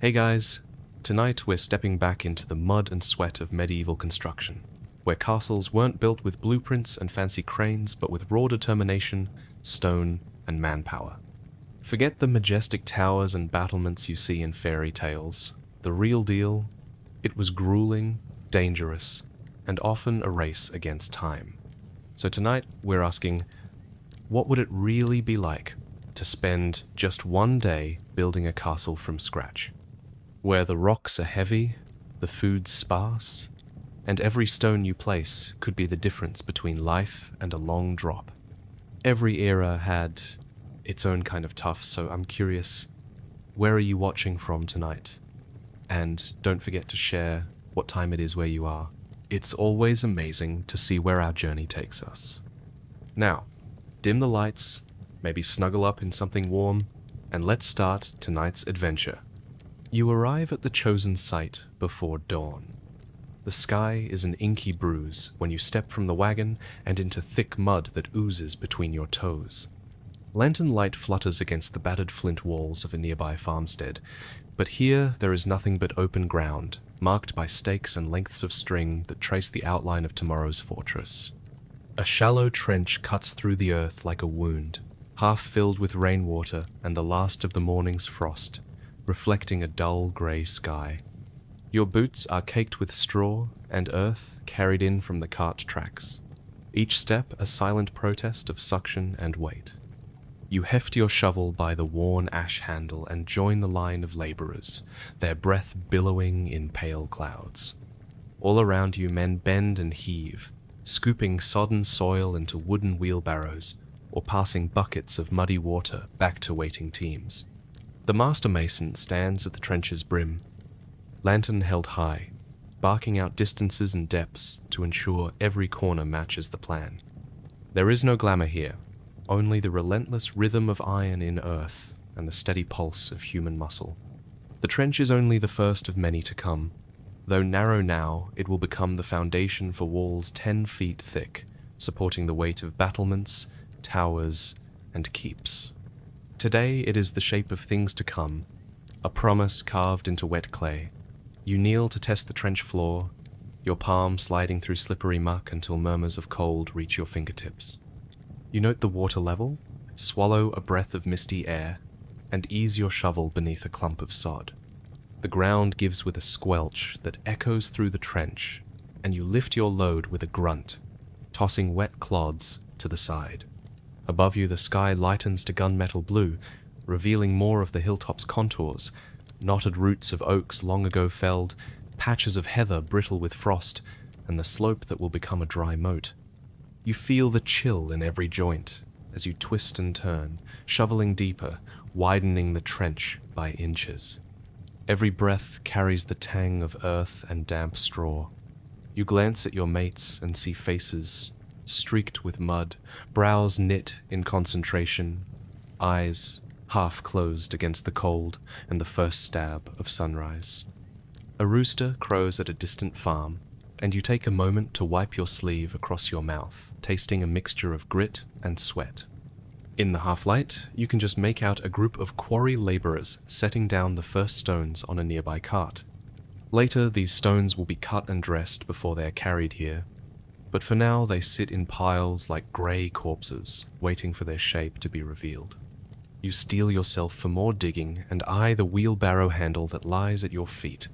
Hey guys, tonight we're stepping back into the mud and sweat of medieval construction, where castles weren't built with blueprints and fancy cranes, but with raw determination, stone, and manpower. Forget the majestic towers and battlements you see in fairy tales. The real deal, it was grueling, dangerous, and often a race against time. So tonight we're asking, what would it really be like to spend just one day building a castle from scratch? Where the rocks are heavy, the food's sparse, and every stone you place could be the difference between life and a long drop. Every era had its own kind of tough, so I'm curious, where are you watching from tonight? And don't forget to share what time it is where you are. It's always amazing to see where our journey takes us. Now, dim the lights, maybe snuggle up in something warm, and let's start tonight's adventure. You arrive at the chosen site before dawn. The sky is an inky bruise when you step from the wagon and into thick mud that oozes between your toes. Lantern light flutters against the battered flint walls of a nearby farmstead, but here there is nothing but open ground, marked by stakes and lengths of string that trace the outline of tomorrow's fortress. A shallow trench cuts through the earth like a wound, half filled with rainwater and the last of the morning's frost, reflecting a dull grey sky. Your boots are caked with straw and earth carried in from the cart tracks, each step a silent protest of suction and weight. You heft your shovel by the worn ash handle and join the line of labourers, their breath billowing in pale clouds. All around you men bend and heave, scooping sodden soil into wooden wheelbarrows or passing buckets of muddy water back to waiting teams. The master mason stands at the trench's brim, lantern held high, barking out distances and depths to ensure every corner matches the plan. There is no glamour here, only the relentless rhythm of iron in earth and the steady pulse of human muscle. The trench is only the first of many to come. Though narrow now, it will become the foundation for walls 10 feet thick, supporting the weight of battlements, towers, and keeps. Today it is the shape of things to come, a promise carved into wet clay. You kneel to test the trench floor, your palm sliding through slippery muck until murmurs of cold reach your fingertips. You note the water level, swallow a breath of misty air, and ease your shovel beneath a clump of sod. The ground gives with a squelch that echoes through the trench, and you lift your load with a grunt, tossing wet clods to the side. Above you the sky lightens to gunmetal blue, revealing more of the hilltop's contours, knotted roots of oaks long ago felled, patches of heather brittle with frost, and the slope that will become a dry moat. You feel the chill in every joint as you twist and turn, shoveling deeper, widening the trench by inches. Every breath carries the tang of earth and damp straw. You glance at your mates and see faces streaked with mud, brows knit in concentration, eyes half closed against the cold and the first stab of sunrise. A rooster crows at a distant farm, and you take a moment to wipe your sleeve across your mouth, tasting a mixture of grit and sweat. In the half-light, you can just make out a group of quarry labourers setting down the first stones on a nearby cart. Later, these stones will be cut and dressed before they are carried here, but for now they sit in piles like grey corpses, waiting for their shape to be revealed. You steel yourself for more digging and eye the wheelbarrow handle that lies at your feet.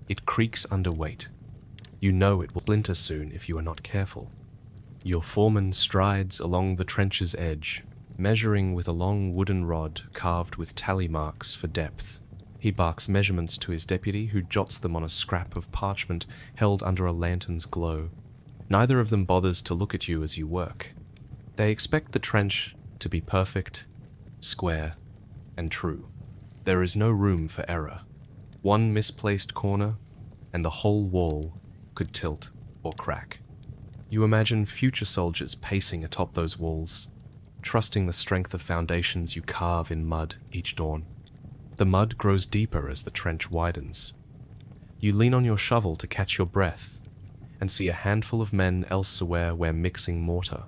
It creaks under weight. You know it will splinter soon if you are not careful. Your foreman strides along the trench's edge, measuring with a long wooden rod carved with tally marks for depth. He barks measurements to his deputy, who jots them on a scrap of parchment held under a lantern's glow. Neither of them bothers to look at you as you work. They expect the trench to be perfect, square, and true. There is no room for error. One misplaced corner, and the whole wall could tilt or crack. You imagine future soldiers pacing atop those walls, trusting the strength of foundations you carve in mud each dawn. The mud grows deeper as the trench widens. You lean on your shovel to catch your breath, and see a handful of men elsewhere where mixing mortar.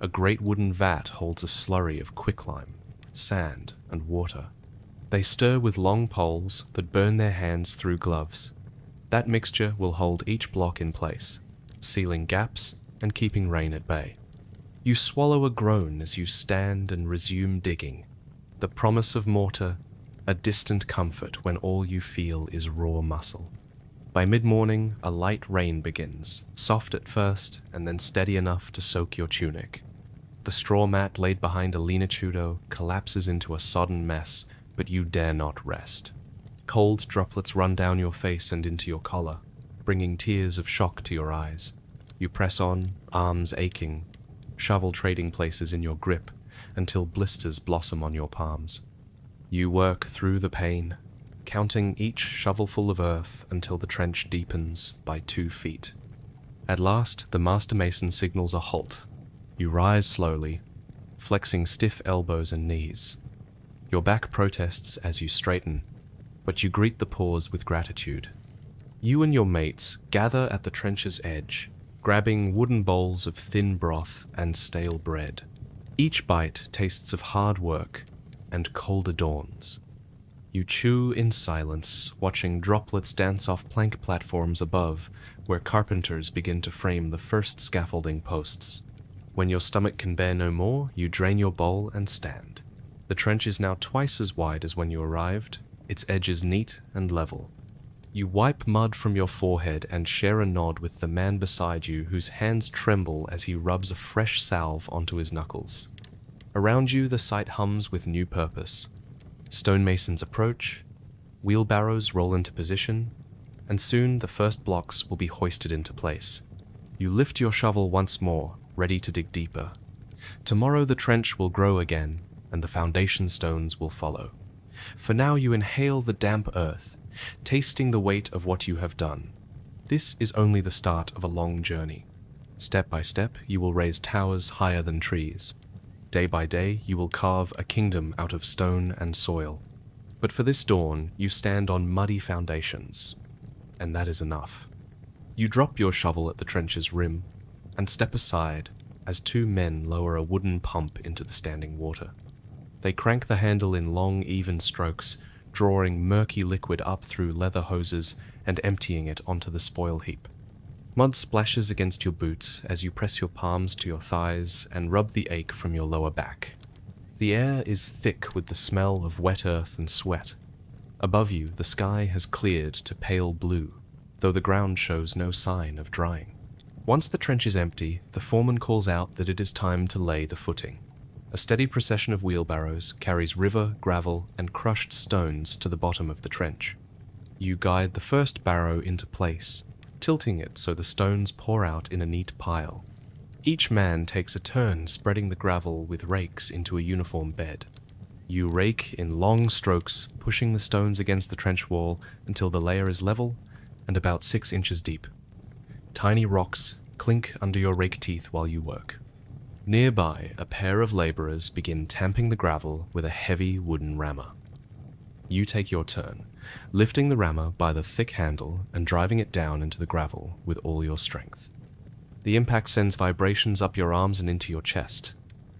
A great wooden vat holds a slurry of quicklime, sand, and water. They stir with long poles that burn their hands through gloves. That mixture will hold each block in place, sealing gaps and keeping rain at bay. You swallow a groan as you stand and resume digging. The promise of mortar, a distant comfort when all you feel is raw muscle. By mid-morning, a light rain begins, soft at first and then steady enough to soak your tunic. The straw mat laid behind a lean-to collapses into a sodden mess, but you dare not rest. Cold droplets run down your face and into your collar, bringing tears of shock to your eyes. You press on, arms aching, shovel trading places in your grip until blisters blossom on your palms. You work through the pain, counting each shovelful of earth until the trench deepens by 2 feet. At last, the master mason signals a halt. You rise slowly, flexing stiff elbows and knees. Your back protests as you straighten, but you greet the pause with gratitude. You and your mates gather at the trench's edge, grabbing wooden bowls of thin broth and stale bread. Each bite tastes of hard work and colder dawns. You chew in silence, watching droplets dance off plank platforms above, where carpenters begin to frame the first scaffolding posts. When your stomach can bear no more, you drain your bowl and stand. The trench is now twice as wide as when you arrived, its edges neat and level. You wipe mud from your forehead and share a nod with the man beside you, whose hands tremble as he rubs a fresh salve onto his knuckles. Around you, the site hums with new purpose. Stonemasons approach, wheelbarrows roll into position, and soon the first blocks will be hoisted into place. You lift your shovel once more, ready to dig deeper. Tomorrow the trench will grow again, and the foundation stones will follow. For now you inhale the damp earth, tasting the weight of what you have done. This is only the start of a long journey. Step by step, you will raise towers higher than trees. Day by day, you will carve a kingdom out of stone and soil. But for this dawn, you stand on muddy foundations, and that is enough. You drop your shovel at the trench's rim and step aside as 2 men lower a wooden pump into the standing water. They crank the handle in long, even strokes, drawing murky liquid up through leather hoses and emptying it onto the spoil heap. Mud splashes against your boots as you press your palms to your thighs and rub the ache from your lower back. The air is thick with the smell of wet earth and sweat. Above you, the sky has cleared to pale blue, though the ground shows no sign of drying. Once the trench is empty, the foreman calls out that it is time to lay the footing. A steady procession of wheelbarrows carries river, gravel, and crushed stones to the bottom of the trench. You guide the first barrow into place, tilting it so the stones pour out in a neat pile. Each man takes a turn spreading the gravel with rakes into a uniform bed. You rake in long strokes, pushing the stones against the trench wall until the layer is level and about 6 inches deep. Tiny rocks clink under your rake teeth while you work. Nearby, a pair of laborers begin tamping the gravel with a heavy wooden rammer. You take your turn, lifting the rammer by the thick handle and driving it down into the gravel with all your strength. The impact sends vibrations up your arms and into your chest.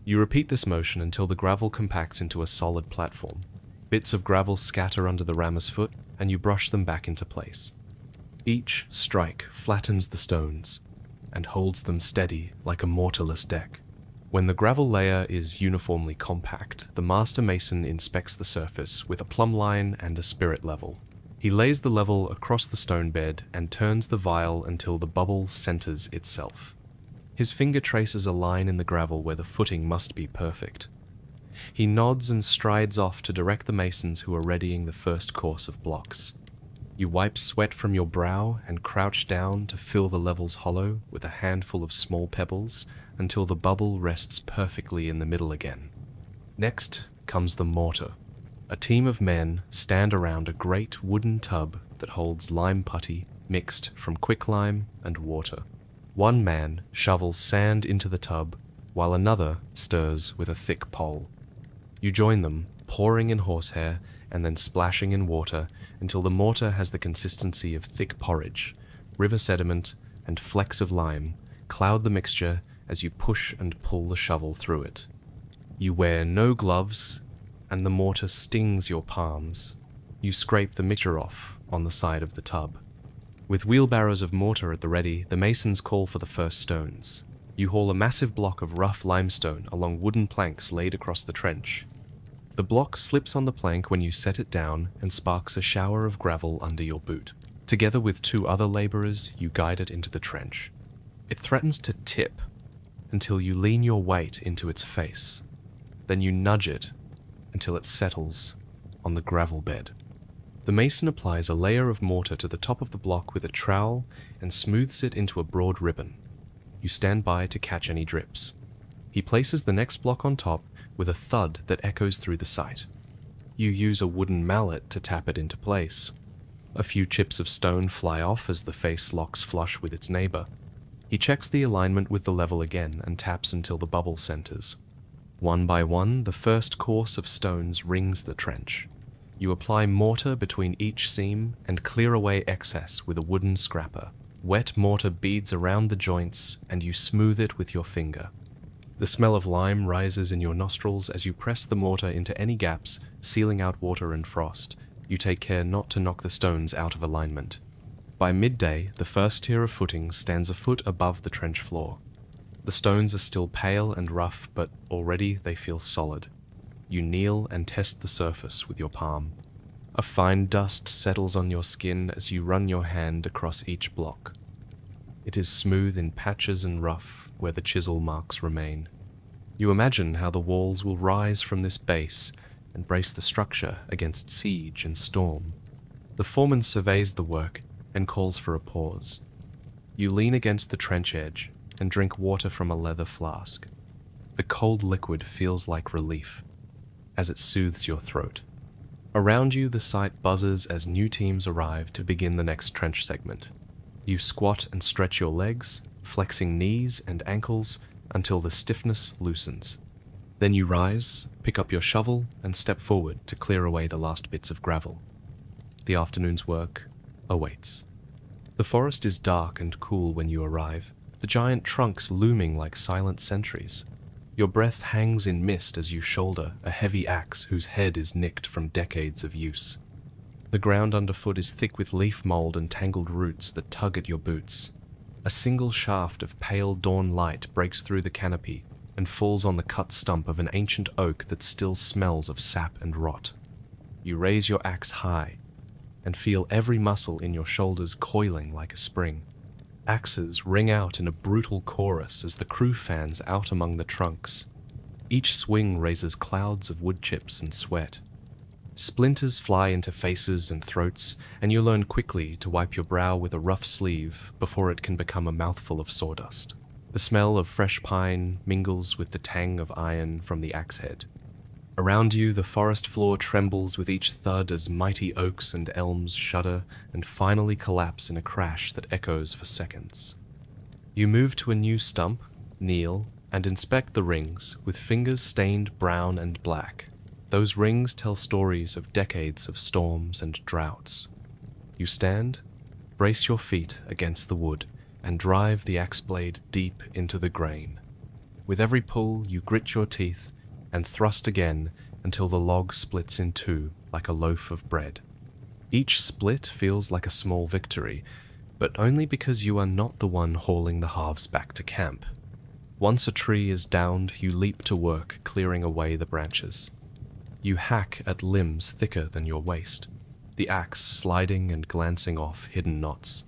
You repeat this motion until the gravel compacts into a solid platform. Bits of gravel scatter under the rammer's foot, and you brush them back into place. Each strike flattens the stones and holds them steady like a mortarless deck. When the gravel layer is uniformly compact, the master mason inspects the surface with a plumb line and a spirit level. He lays the level across the stone bed and turns the vial until the bubble centers itself. His finger traces a line in the gravel where the footing must be perfect. He nods and strides off to direct the masons who are readying the first course of blocks. You wipe sweat from your brow and crouch down to fill the levels hollow with a handful of small pebbles until the bubble rests perfectly in the middle again. Next comes the mortar. A team of men stand around a great wooden tub that holds lime putty mixed from quicklime and water. One man shovels sand into the tub while another stirs with a thick pole. You join them, pouring in horsehair and then splashing in water until the mortar has the consistency of thick porridge. River sediment and flecks of lime cloud the mixture as you push and pull the shovel through it. You wear no gloves and the mortar stings your palms. You scrape the mixture off on the side of the tub. With wheelbarrows of mortar at the ready, the masons call for the first stones. You haul a massive block of rough limestone along wooden planks laid across the trench. The block slips on the plank when you set it down and sparks a shower of gravel under your boot. Together with 2 other laborers, you guide it into the trench. It threatens to tip until you lean your weight into its face. Then you nudge it until it settles on the gravel bed. The mason applies a layer of mortar to the top of the block with a trowel and smooths it into a broad ribbon. You stand by to catch any drips. He places the next block on top with a thud that echoes through the site. You use a wooden mallet to tap it into place. A few chips of stone fly off as the face locks flush with its neighbor. He checks the alignment with the level again and taps until the bubble centers. One by one, the first course of stones rings the trench. You apply mortar between each seam and clear away excess with a wooden scraper. Wet mortar beads around the joints and you smooth it with your finger. The smell of lime rises in your nostrils as you press the mortar into any gaps, sealing out water and frost. You take care not to knock the stones out of alignment. By midday, the first tier of footing stands a foot above the trench floor. The stones are still pale and rough, but already they feel solid. You kneel and test the surface with your palm. A fine dust settles on your skin as you run your hand across each block. It is smooth in patches and rough where the chisel marks remain. You imagine how the walls will rise from this base and brace the structure against siege and storm. The foreman surveys the work and calls for a pause. You lean against the trench edge and drink water from a leather flask. The cold liquid feels like relief as it soothes your throat. Around you, the site buzzes as new teams arrive to begin the next trench segment. You squat and stretch your legs, flexing knees and ankles until the stiffness loosens. Then you rise, pick up your shovel, and step forward to clear away the last bits of gravel. The afternoon's work awaits. The forest is dark and cool when you arrive, the giant trunks looming like silent sentries. Your breath hangs in mist as you shoulder a heavy axe whose head is nicked from decades of use. The ground underfoot is thick with leaf mold and tangled roots that tug at your boots. A single shaft of pale dawn light breaks through the canopy and falls on the cut stump of an ancient oak that still smells of sap and rot. You raise your axe high and feel every muscle in your shoulders coiling like a spring. Axes ring out in a brutal chorus as the crew fans out among the trunks. Each swing raises clouds of wood chips and sweat. Splinters fly into faces and throats, and you learn quickly to wipe your brow with a rough sleeve before it can become a mouthful of sawdust. The smell of fresh pine mingles with the tang of iron from the axe head. Around you, the forest floor trembles with each thud as mighty oaks and elms shudder and finally collapse in a crash that echoes for seconds. You move to a new stump, kneel, and inspect the rings with fingers stained brown and black. Those rings tell stories of decades of storms and droughts. You stand, brace your feet against the wood, and drive the axe blade deep into the grain. With every pull, you grit your teeth and thrust again until the log splits in two like a loaf of bread. Each split feels like a small victory, but only because you are not the one hauling the halves back to camp. Once a tree is downed, you leap to work clearing away the branches. You hack at limbs thicker than your waist, the axe sliding and glancing off hidden knots.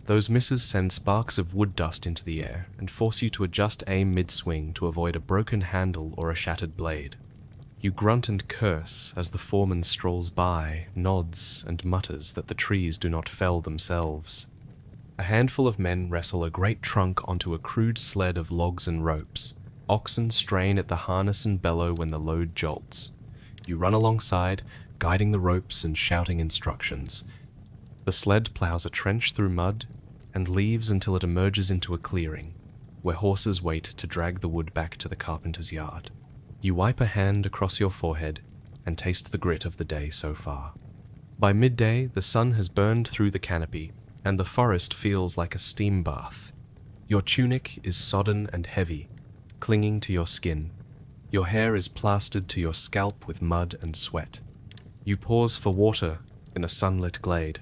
Those misses send sparks of wood dust into the air and force you to adjust aim mid-swing to avoid a broken handle or a shattered blade. You grunt and curse as the foreman strolls by, nods, and mutters that the trees do not fell themselves. A handful of men wrestle a great trunk onto a crude sled of logs and ropes. Oxen strain at the harness and bellow when the load jolts. You run alongside, guiding the ropes and shouting instructions. The sled plows a trench through mud and leaves until it emerges into a clearing, where horses wait to drag the wood back to the carpenter's yard. You wipe a hand across your forehead and taste the grit of the day so far. By midday, the sun has burned through the canopy, and the forest feels like a steam bath. Your tunic is sodden and heavy, clinging to your skin. Your hair is plastered to your scalp with mud and sweat. You pause for water in a sunlit glade,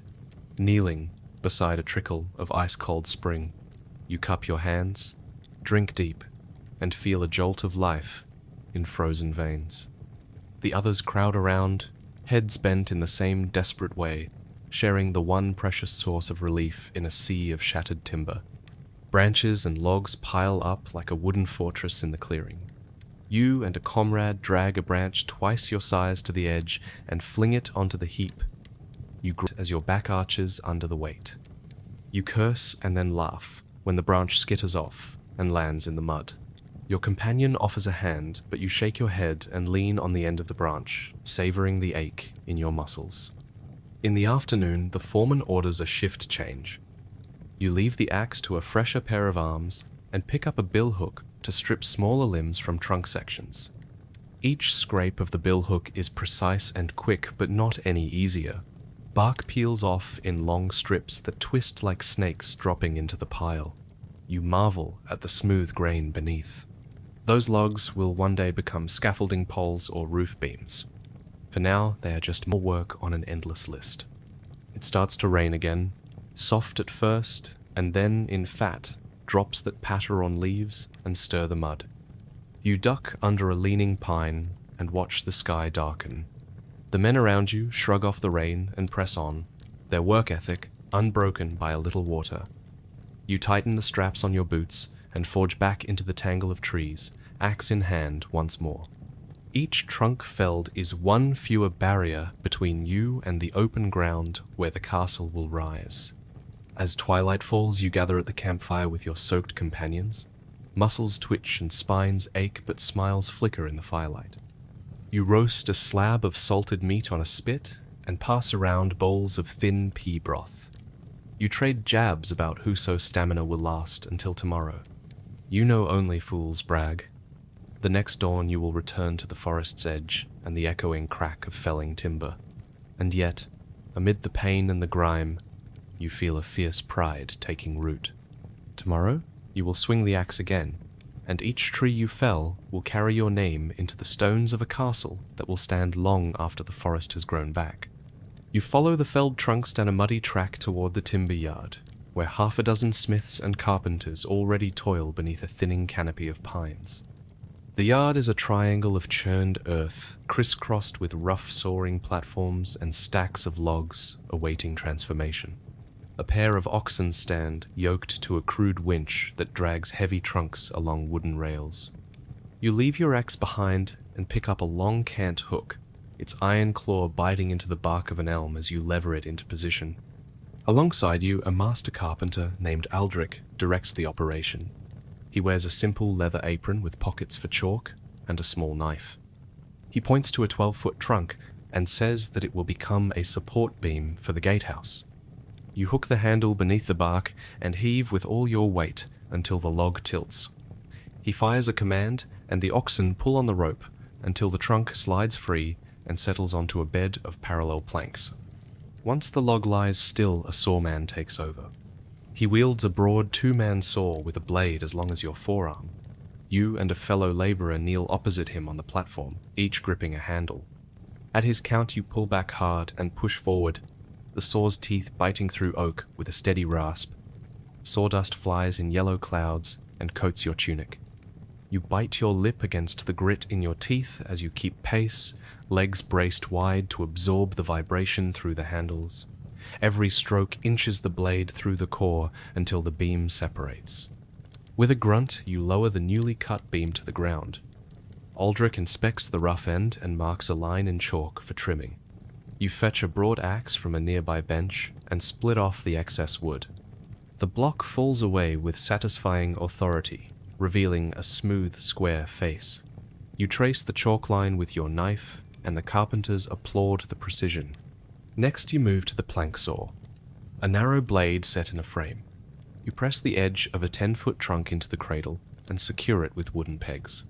kneeling beside a trickle of ice-cold spring. You cup your hands, drink deep, and feel a jolt of life in frozen veins. The others crowd around, heads bent in the same desperate way, sharing the one precious source of relief in a sea of shattered timber. Branches and logs pile up like a wooden fortress in the clearing. You and a comrade drag a branch twice your size to the edge and fling it onto the heap. You grunt as your back arches under the weight. You curse and then laugh when the branch skitters off and lands in the mud. Your companion offers a hand, but you shake your head and lean on the end of the branch, savoring the ache in your muscles. In the afternoon, the foreman orders a shift change. You leave the axe to a fresher pair of arms and pick up a billhook to strip smaller limbs from trunk sections. Each scrape of the billhook is precise and quick, but not any easier. Bark peels off in long strips that twist like snakes dropping into the pile. You marvel at the smooth grain beneath. Those logs will one day become scaffolding poles or roof beams. For now, they are just more work on an endless list. It starts to rain again, soft at first, and then in fat, drops that patter on leaves and stir the mud. You duck under a leaning pine and watch the sky darken. The men around you shrug off the rain and press on, their work ethic unbroken by a little water. You tighten the straps on your boots and forge back into the tangle of trees, axe in hand once more. Each trunk felled is one fewer barrier between you and the open ground where the castle will rise. As twilight falls, you gather at the campfire with your soaked companions. Muscles twitch and spines ache, but smiles flicker in the firelight. You roast a slab of salted meat on a spit and pass around bowls of thin pea broth. You trade jabs about whoso stamina will last until tomorrow. You know only fools brag. The next dawn you will return to the forest's edge and the echoing crack of felling timber. And yet, amid the pain and the grime, you feel a fierce pride taking root. Tomorrow, you will swing the axe again, and each tree you fell will carry your name into the stones of a castle that will stand long after the forest has grown back. You follow the felled trunks down a muddy track toward the timber yard, where half a dozen smiths and carpenters already toil beneath a thinning canopy of pines. The yard is a triangle of churned earth, crisscrossed with rough sawing platforms and stacks of logs awaiting transformation. A pair of oxen stand, yoked to a crude winch that drags heavy trunks along wooden rails. You leave your axe behind and pick up a long cant hook, its iron claw biting into the bark of an elm as you lever it into position. Alongside you, a master carpenter named Aldrich directs the operation. He wears a simple leather apron with pockets for chalk and a small knife. He points to a 12-foot trunk and says that it will become a support beam for the gatehouse. You hook the handle beneath the bark and heave with all your weight until the log tilts. He fires a command, and the oxen pull on the rope until the trunk slides free and settles onto a bed of parallel planks. Once the log lies still, a sawman takes over. He wields a broad two-man saw with a blade as long as your forearm. You and a fellow laborer kneel opposite him on the platform, each gripping a handle. At his count you pull back hard and push forward, the saw's teeth biting through oak with a steady rasp. Sawdust flies in yellow clouds and coats your tunic. You bite your lip against the grit in your teeth as you keep pace, legs braced wide to absorb the vibration through the handles. Every stroke inches the blade through the core until the beam separates. With a grunt, you lower the newly cut beam to the ground. Aldrich inspects the rough end and marks a line in chalk for trimming. You fetch a broad axe from a nearby bench and split off the excess wood. The block falls away with satisfying authority, revealing a smooth, square face. You trace the chalk line with your knife, and the carpenters applaud the precision. Next you move to the plank saw, a narrow blade set in a frame. You press the edge of a 10-foot trunk into the cradle and secure it with wooden pegs.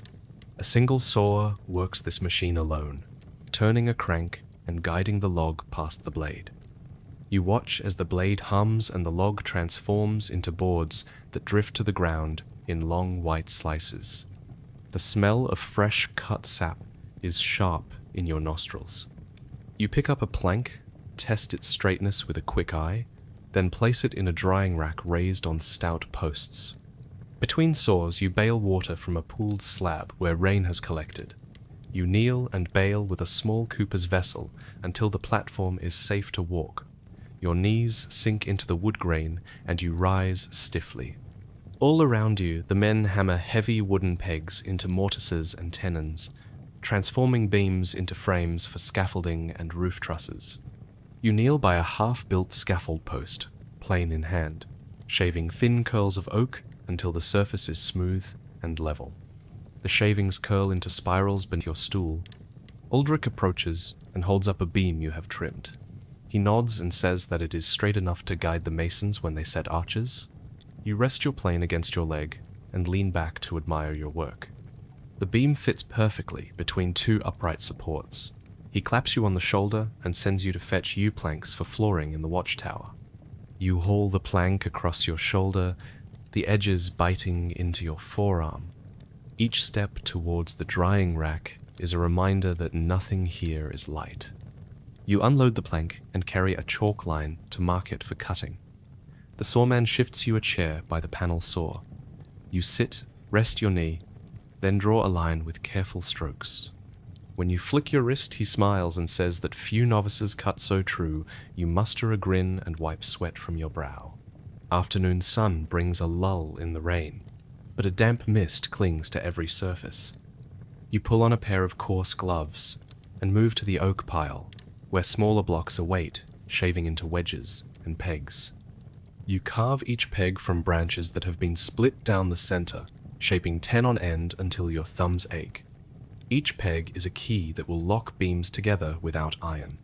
A single saw works this machine alone, turning a crank and guiding the log past the blade. You watch as the blade hums and the log transforms into boards that drift to the ground in long white slices. The smell of fresh cut sap is sharp in your nostrils. You pick up a plank, test its straightness with a quick eye, then place it in a drying rack raised on stout posts. Between saws, you bale water from a pooled slab where rain has collected. You kneel and bale with a small cooper's vessel until the platform is safe to walk. Your knees sink into the wood grain and you rise stiffly. All around you, the men hammer heavy wooden pegs into mortises and tenons, transforming beams into frames for scaffolding and roof trusses. You kneel by a half-built scaffold post, plane in hand, shaving thin curls of oak until the surface is smooth and level. The shavings curl into spirals beneath your stool. Aldrich approaches and holds up a beam you have trimmed. He nods and says that it is straight enough to guide the masons when they set arches. You rest your plane against your leg and lean back to admire your work. The beam fits perfectly between two upright supports. He claps you on the shoulder and sends you to fetch U-planks for flooring in the watchtower. You haul the plank across your shoulder, the edges biting into your forearm. Each step towards the drying rack is a reminder that nothing here is light. You unload the plank and carry a chalk line to mark it for cutting. The sawman shifts you a chair by the panel saw. You sit, rest your knee, then draw a line with careful strokes. When you flick your wrist, he smiles and says that few novices cut so true. You muster a grin and wipe sweat from your brow. Afternoon sun brings a lull in the rain, but a damp mist clings to every surface. You pull on a pair of coarse gloves and move to the oak pile, where smaller blocks await, shaving into wedges and pegs. You carve each peg from branches that have been split down the center, shaping 10 on end until your thumbs ache. Each peg is a key that will lock beams together without iron.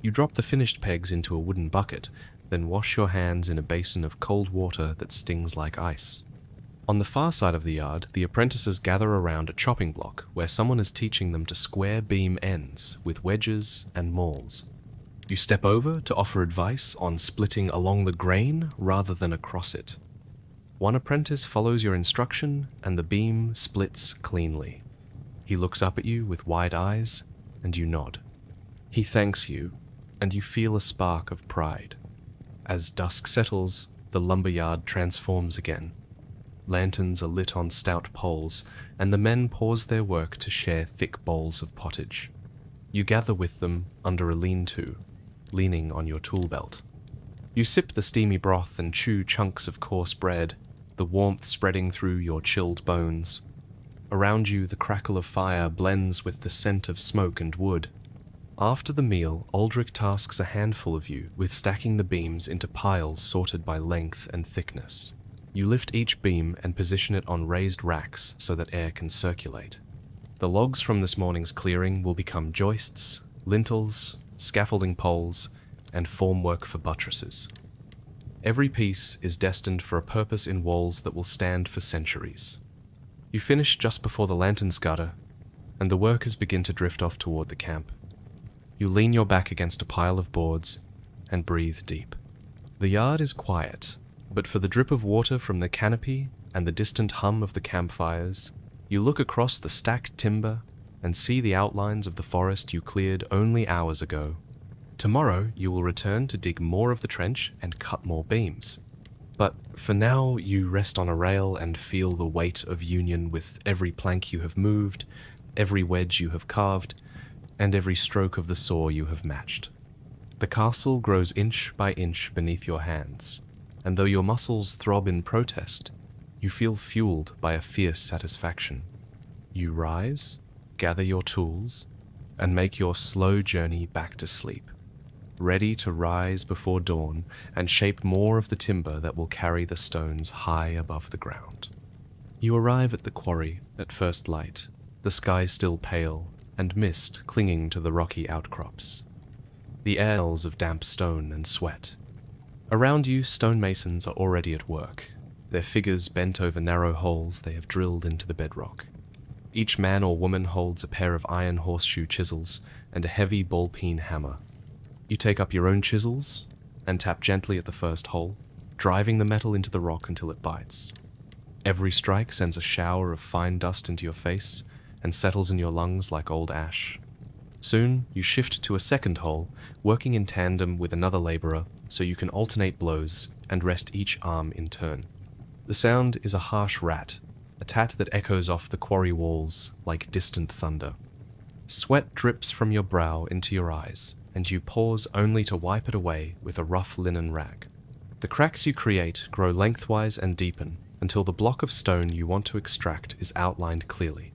You drop the finished pegs into a wooden bucket, then wash your hands in a basin of cold water that stings like ice. On the far side of the yard, the apprentices gather around a chopping block where someone is teaching them to square beam ends with wedges and mauls. You step over to offer advice on splitting along the grain rather than across it. One apprentice follows your instruction and the beam splits cleanly. He looks up at you with wide eyes and you nod. He thanks you and you feel a spark of pride. As dusk settles, the lumberyard transforms again. Lanterns are lit on stout poles, and the men pause their work to share thick bowls of pottage. You gather with them under a lean-to, leaning on your tool belt. You sip the steamy broth and chew chunks of coarse bread, the warmth spreading through your chilled bones. Around you, the crackle of fire blends with the scent of smoke and wood. After the meal, Aldrich tasks a handful of you with stacking the beams into piles sorted by length and thickness. You lift each beam and position it on raised racks so that air can circulate. The logs from this morning's clearing will become joists, lintels, scaffolding poles, and formwork for buttresses. Every piece is destined for a purpose in walls that will stand for centuries. You finish just before the lanterns gutter, and the workers begin to drift off toward the camp. You lean your back against a pile of boards and breathe deep. The yard is quiet, but for the drip of water from the canopy and the distant hum of the campfires, you look across the stacked timber and see the outlines of the forest you cleared only hours ago. Tomorrow you will return to dig more of the trench and cut more beams. But for now you rest on a rail and feel the weight of union with every plank you have moved, every wedge you have carved, and every stroke of the saw you have matched. The castle grows inch by inch beneath your hands, and though your muscles throb in protest, you feel fueled by a fierce satisfaction. You rise, gather your tools, and make your slow journey back to sleep, ready to rise before dawn and shape more of the timber that will carry the stones high above the ground. You arrive at the quarry at first light, the sky still pale, and mist clinging to the rocky outcrops. The air smells of damp stone and sweat. Around you, stonemasons are already at work, their figures bent over narrow holes they have drilled into the bedrock. Each man or woman holds a pair of iron horseshoe chisels and a heavy ball-peen hammer. You take up your own chisels and tap gently at the first hole, driving the metal into the rock until it bites. Every strike sends a shower of fine dust into your face and settles in your lungs like old ash. Soon, you shift to a second hole, working in tandem with another laborer so you can alternate blows and rest each arm in turn. The sound is a harsh rat, a tat that echoes off the quarry walls like distant thunder. Sweat drips from your brow into your eyes, and you pause only to wipe it away with a rough linen rag. The cracks you create grow lengthwise and deepen until the block of stone you want to extract is outlined clearly.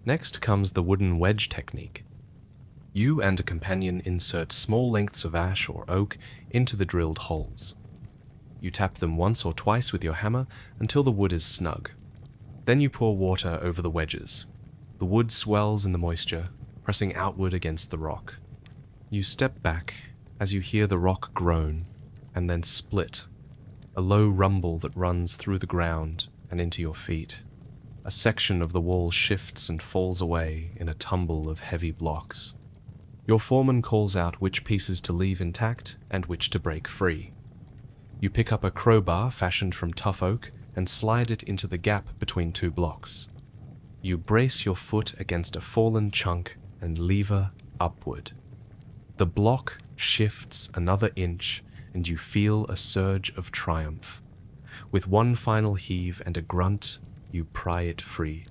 Next comes the wooden wedge technique. You and a companion insert small lengths of ash or oak into the drilled holes. You tap them once or twice with your hammer until the wood is snug. Then you pour water over the wedges. The wood swells in the moisture, pressing outward against the rock. You step back as you hear the rock groan and then split, a low rumble that runs through the ground and into your feet. A section of the wall shifts and falls away in a tumble of heavy blocks. Your foreman calls out which pieces to leave intact and which to break free. You pick up a crowbar fashioned from tough oak and slide it into the gap between two blocks. You brace your foot against a fallen chunk and lever upward. The block shifts another inch and you feel a surge of triumph. With one final heave and a grunt, you pry it free.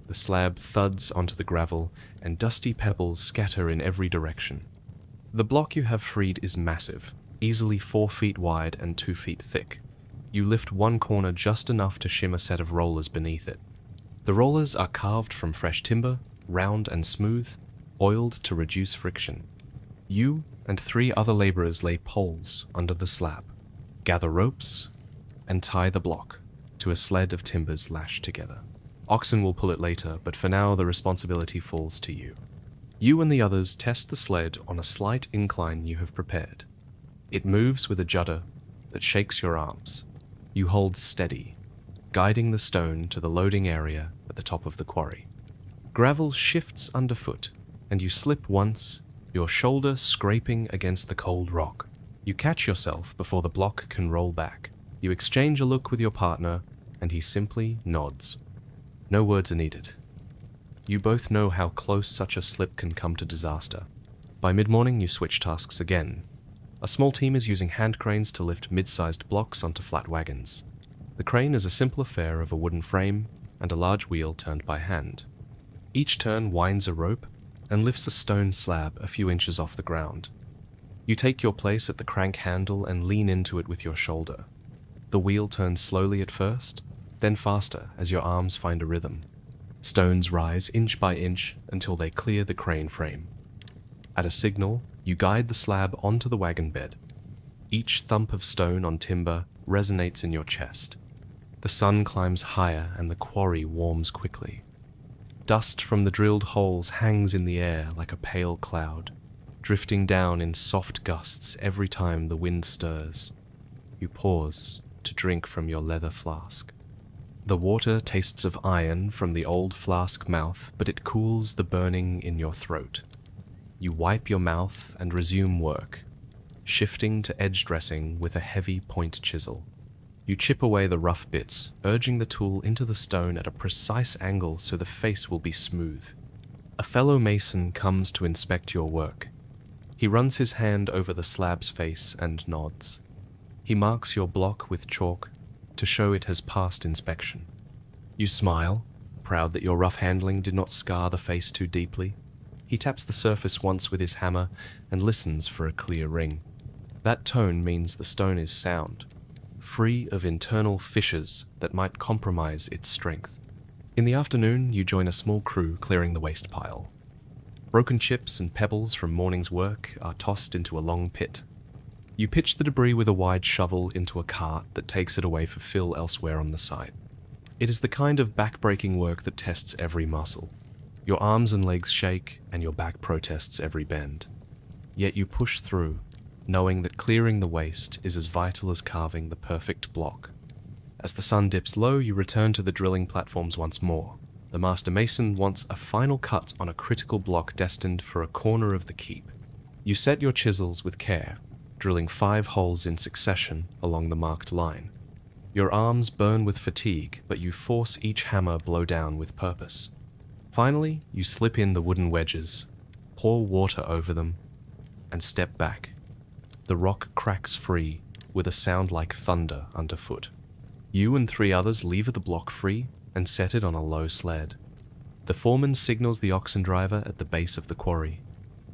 The slab thuds onto the gravel, and dusty pebbles scatter in every direction. The block you have freed is massive, easily 4 feet wide and 2 feet thick. You lift one corner just enough to shim a set of rollers beneath it. The rollers are carved from fresh timber, round and smooth, oiled to reduce friction. You and 3 other laborers lay poles under the slab, gather ropes, and tie the block to a sled of timbers lashed together. Oxen will pull it later, but for now the responsibility falls to you. You and the others test the sled on a slight incline you have prepared. It moves with a judder that shakes your arms. You hold steady, guiding the stone to the loading area at the top of the quarry. Gravel shifts underfoot, and you slip once, your shoulder scraping against the cold rock. You catch yourself before the block can roll back. You exchange a look with your partner, and he simply nods. No words are needed. You both know how close such a slip can come to disaster. By mid-morning, you switch tasks again. A small team is using hand cranes to lift mid-sized blocks onto flat wagons. The crane is a simple affair of a wooden frame and a large wheel turned by hand. Each turn winds a rope and lifts a stone slab a few inches off the ground. You take your place at the crank handle and lean into it with your shoulder. The wheel turns slowly at first, then faster as your arms find a rhythm. Stones rise inch by inch until they clear the crane frame. At a signal, you guide the slab onto the wagon bed. Each thump of stone on timber resonates in your chest. The sun climbs higher and the quarry warms quickly. Dust from the drilled holes hangs in the air like a pale cloud, drifting down in soft gusts every time the wind stirs. You pause to drink from your leather flask. The water tastes of iron from the old flask mouth, but it cools the burning in your throat. You wipe your mouth and resume work, shifting to edge dressing with a heavy point chisel. You chip away the rough bits, urging the tool into the stone at a precise angle so the face will be smooth. A fellow mason comes to inspect your work. He runs his hand over the slab's face and nods. He marks your block with chalk to show it has passed inspection. You smile, proud that your rough handling did not scar the face too deeply. He taps the surface once with his hammer and listens for a clear ring. That tone means the stone is sound, free of internal fissures that might compromise its strength. In the afternoon, you join a small crew clearing the waste pile. Broken chips and pebbles from morning's work are tossed into a long pit. You pitch the debris with a wide shovel into a cart that takes it away for fill elsewhere on the site. It is the kind of back-breaking work that tests every muscle. Your arms and legs shake, and your back protests every bend. Yet you push through, knowing that clearing the waste is as vital as carving the perfect block. As the sun dips low, you return to the drilling platforms once more. The master mason wants a final cut on a critical block destined for a corner of the keep. You set your chisels with care, drilling 5 holes in succession along the marked line. Your arms burn with fatigue, but you force each hammer blow down with purpose. Finally, you slip in the wooden wedges, pour water over them, and step back. The rock cracks free, with a sound like thunder underfoot. You and 3 others lever the block free and set it on a low sled. The foreman signals the oxen driver at the base of the quarry.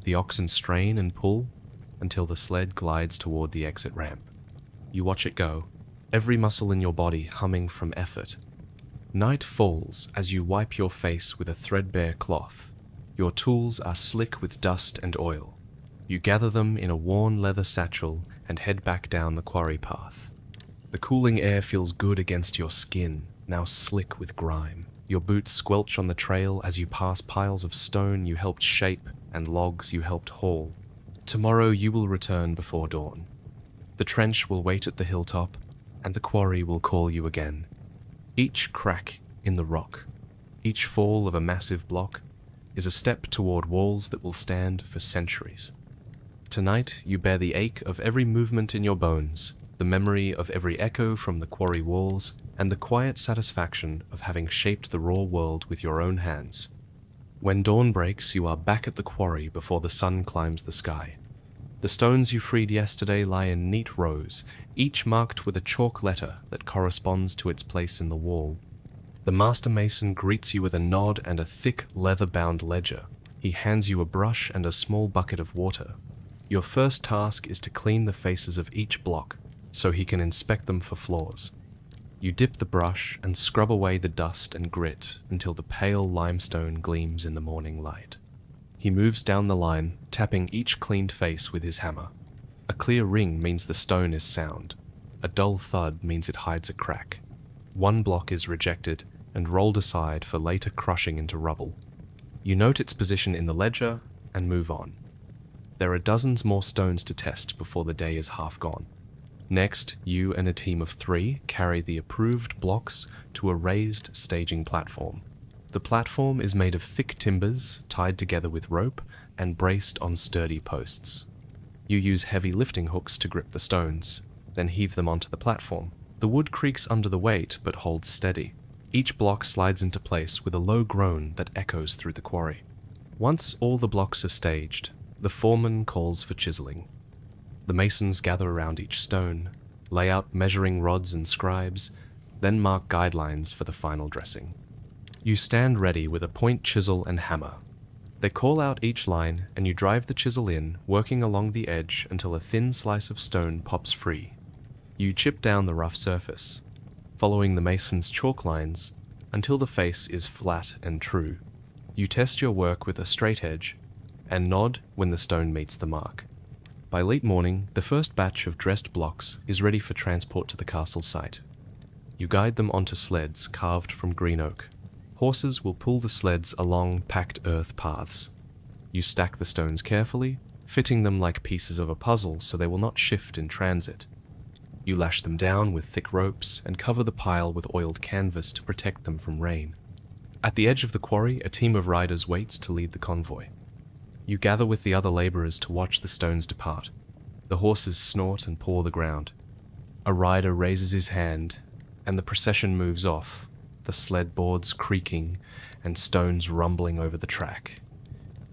The oxen strain and pull until the sled glides toward the exit ramp. You watch it go, every muscle in your body humming from effort. Night falls as you wipe your face with a threadbare cloth. Your tools are slick with dust and oil. You gather them in a worn leather satchel and head back down the quarry path. The cooling air feels good against your skin, now slick with grime. Your boots squelch on the trail as you pass piles of stone you helped shape and logs you helped haul. Tomorrow you will return before dawn. The trench will wait at the hilltop, and the quarry will call you again. Each crack in the rock, each fall of a massive block, is a step toward walls that will stand for centuries. Tonight you bear the ache of every movement in your bones, the memory of every echo from the quarry walls, and the quiet satisfaction of having shaped the raw world with your own hands. When dawn breaks, you are back at the quarry before the sun climbs the sky. The stones you freed yesterday lie in neat rows, each marked with a chalk letter that corresponds to its place in the wall. The master mason greets you with a nod and a thick leather-bound ledger. He hands you a brush and a small bucket of water. Your first task is to clean the faces of each block, so he can inspect them for flaws. You dip the brush and scrub away the dust and grit until the pale limestone gleams in the morning light. He moves down the line, tapping each cleaned face with his hammer. A clear ring means the stone is sound. A dull thud means it hides a crack. One block is rejected and rolled aside for later crushing into rubble. You note its position in the ledger and move on. There are dozens more stones to test before the day is half gone. Next, you and a team of 3 carry the approved blocks to a raised staging platform. The platform is made of thick timbers tied together with rope and braced on sturdy posts. You use heavy lifting hooks to grip the stones, then heave them onto the platform. The wood creaks under the weight but holds steady. Each block slides into place with a low groan that echoes through the quarry. Once all the blocks are staged, the foreman calls for chiseling. The masons gather around each stone, lay out measuring rods and scribes, then mark guidelines for the final dressing. You stand ready with a point chisel and hammer. They call out each line and you drive the chisel in, working along the edge until a thin slice of stone pops free. You chip down the rough surface, following the mason's chalk lines until the face is flat and true. You test your work with a straight edge and nod when the stone meets the mark. By late morning, the first batch of dressed blocks is ready for transport to the castle site. You guide them onto sleds carved from green oak. Horses will pull the sleds along packed earth paths. You stack the stones carefully, fitting them like pieces of a puzzle so they will not shift in transit. You lash them down with thick ropes and cover the pile with oiled canvas to protect them from rain. At the edge of the quarry, a team of riders waits to lead the convoy. You gather with the other laborers to watch the stones depart. The horses snort and paw the ground. A rider raises his hand, and the procession moves off, the sled boards creaking and stones rumbling over the track.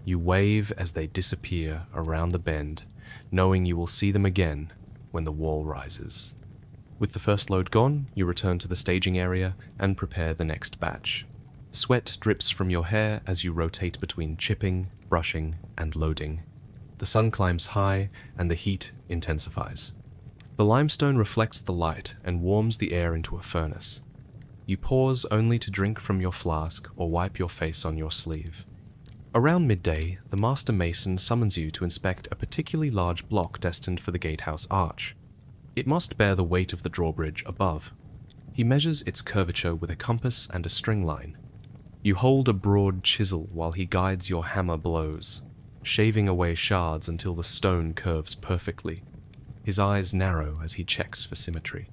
You wave as they disappear around the bend, knowing you will see them again when the wall rises. With the first load gone, you return to the staging area and prepare the next batch. Sweat drips from your hair as you rotate between chipping, brushing, and loading. The sun climbs high and the heat intensifies. The limestone reflects the light and warms the air into a furnace. You pause only to drink from your flask or wipe your face on your sleeve. Around midday, the master mason summons you to inspect a particularly large block destined for the gatehouse arch. It must bear the weight of the drawbridge above. He measures its curvature with a compass and a string line. You hold a broad chisel while he guides your hammer blows, shaving away shards until the stone curves perfectly. His eyes narrow as he checks for symmetry.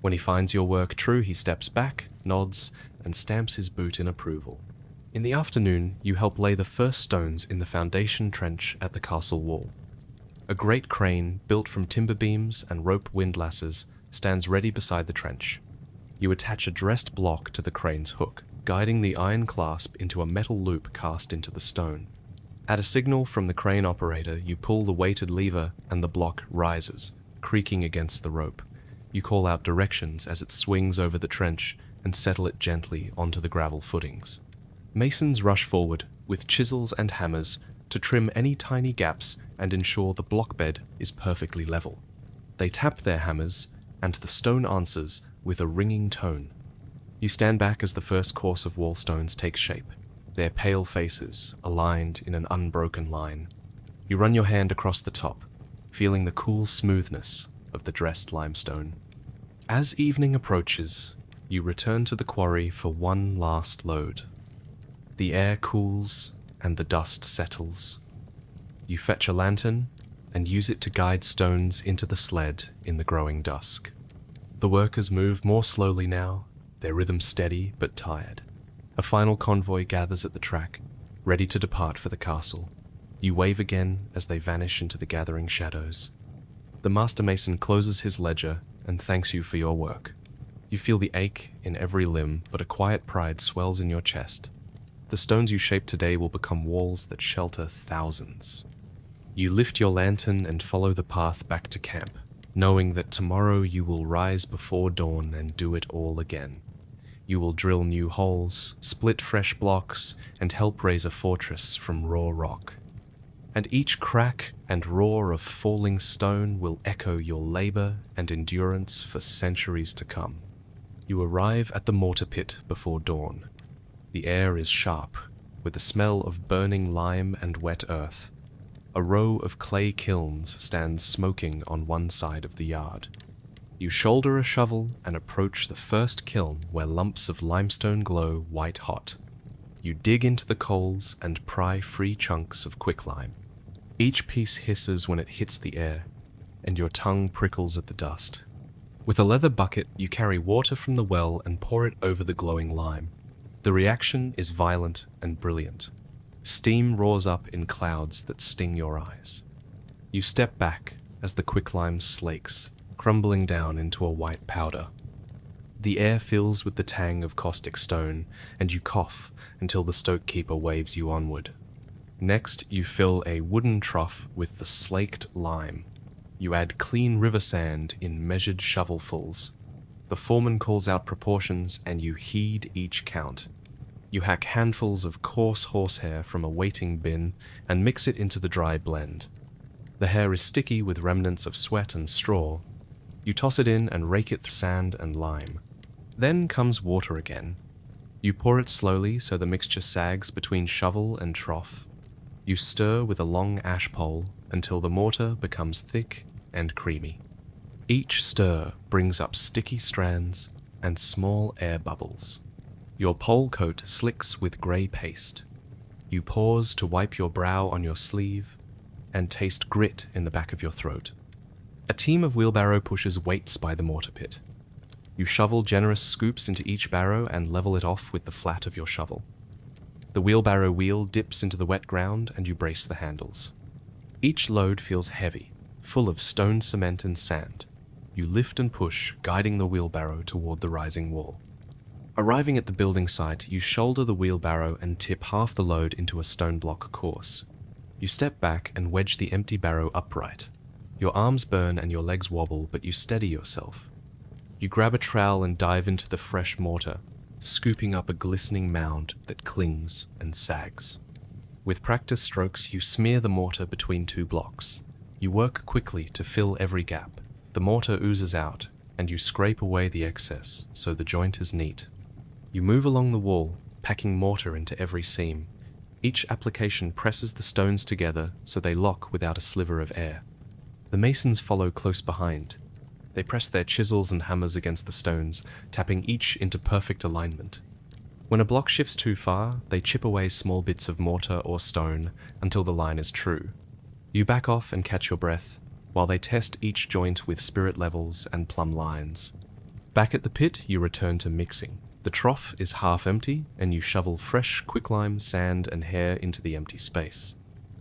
When he finds your work true, he steps back, nods, and stamps his boot in approval. In the afternoon, you help lay the first stones in the foundation trench at the castle wall. A great crane, built from timber beams and rope windlasses, stands ready beside the trench. You attach a dressed block to the crane's hook, guiding the iron clasp into a metal loop cast into the stone. At a signal from the crane operator, you pull the weighted lever and the block rises, creaking against the rope. You call out directions as it swings over the trench and settle it gently onto the gravel footings. Masons rush forward with chisels and hammers to trim any tiny gaps and ensure the block bed is perfectly level. They tap their hammers, and the stone answers with a ringing tone. You stand back as the first course of wall stones takes shape, their pale faces aligned in an unbroken line. You run your hand across the top, feeling the cool smoothness of the dressed limestone. As evening approaches, you return to the quarry for one last load. The air cools and the dust settles. You fetch a lantern and use it to guide stones into the sled in the growing dusk. The workers move more slowly now, their rhythm steady but tired. A final convoy gathers at the track, ready to depart for the castle. You wave again as they vanish into the gathering shadows. The master mason closes his ledger and thanks you for your work. You feel the ache in every limb, but a quiet pride swells in your chest. The stones you shape today will become walls that shelter thousands. You lift your lantern and follow the path back to camp, knowing that tomorrow you will rise before dawn and do it all again. You will drill new holes, split fresh blocks, and help raise a fortress from raw rock. And each crack and roar of falling stone will echo your labor and endurance for centuries to come. You arrive at the mortar pit before dawn. The air is sharp, with the smell of burning lime and wet earth. A row of clay kilns stands smoking on one side of the yard. You shoulder a shovel and approach the first kiln where lumps of limestone glow white hot. You dig into the coals and pry free chunks of quicklime. Each piece hisses when it hits the air, and your tongue prickles at the dust. With a leather bucket, you carry water from the well and pour it over the glowing lime. The reaction is violent and brilliant. Steam roars up in clouds that sting your eyes. You step back as the quicklime slakes, crumbling down into a white powder. The air fills with the tang of caustic stone, and you cough until the stokekeeper waves you onward. Next, you fill a wooden trough with the slaked lime. You add clean river sand in measured shovelfuls. The foreman calls out proportions, and you heed each count. You hack handfuls of coarse horsehair from a waiting bin and mix it into the dry blend. The hair is sticky with remnants of sweat and straw. You toss it in and rake it through sand and lime. Then comes water again. You pour it slowly so the mixture sags between shovel and trough. You stir with a long ash pole until the mortar becomes thick and creamy. Each stir brings up sticky strands and small air bubbles. Your pole coat slicks with grey paste. You pause to wipe your brow on your sleeve and taste grit in the back of your throat. A team of wheelbarrow pushers waits by the mortar pit. You shovel generous scoops into each barrow and level it off with the flat of your shovel. The wheelbarrow wheel dips into the wet ground and you brace the handles. Each load feels heavy, full of stone, cement, and sand. You lift and push, guiding the wheelbarrow toward the rising wall. Arriving at the building site, you shoulder the wheelbarrow and tip half the load into a stone block course. You step back and wedge the empty barrow upright. Your arms burn and your legs wobble, but you steady yourself. You grab a trowel and dive into the fresh mortar, scooping up a glistening mound that clings and sags. With practice strokes, you smear the mortar between two blocks. You work quickly to fill every gap. The mortar oozes out, and you scrape away the excess so the joint is neat. You move along the wall, packing mortar into every seam. Each application presses the stones together so they lock without a sliver of air. The masons follow close behind. They press their chisels and hammers against the stones, tapping each into perfect alignment. When a block shifts too far, they chip away small bits of mortar or stone until the line is true. You back off and catch your breath, while they test each joint with spirit levels and plumb lines. Back at the pit, you return to mixing. The trough is half empty, and you shovel fresh quicklime, sand, and hair into the empty space.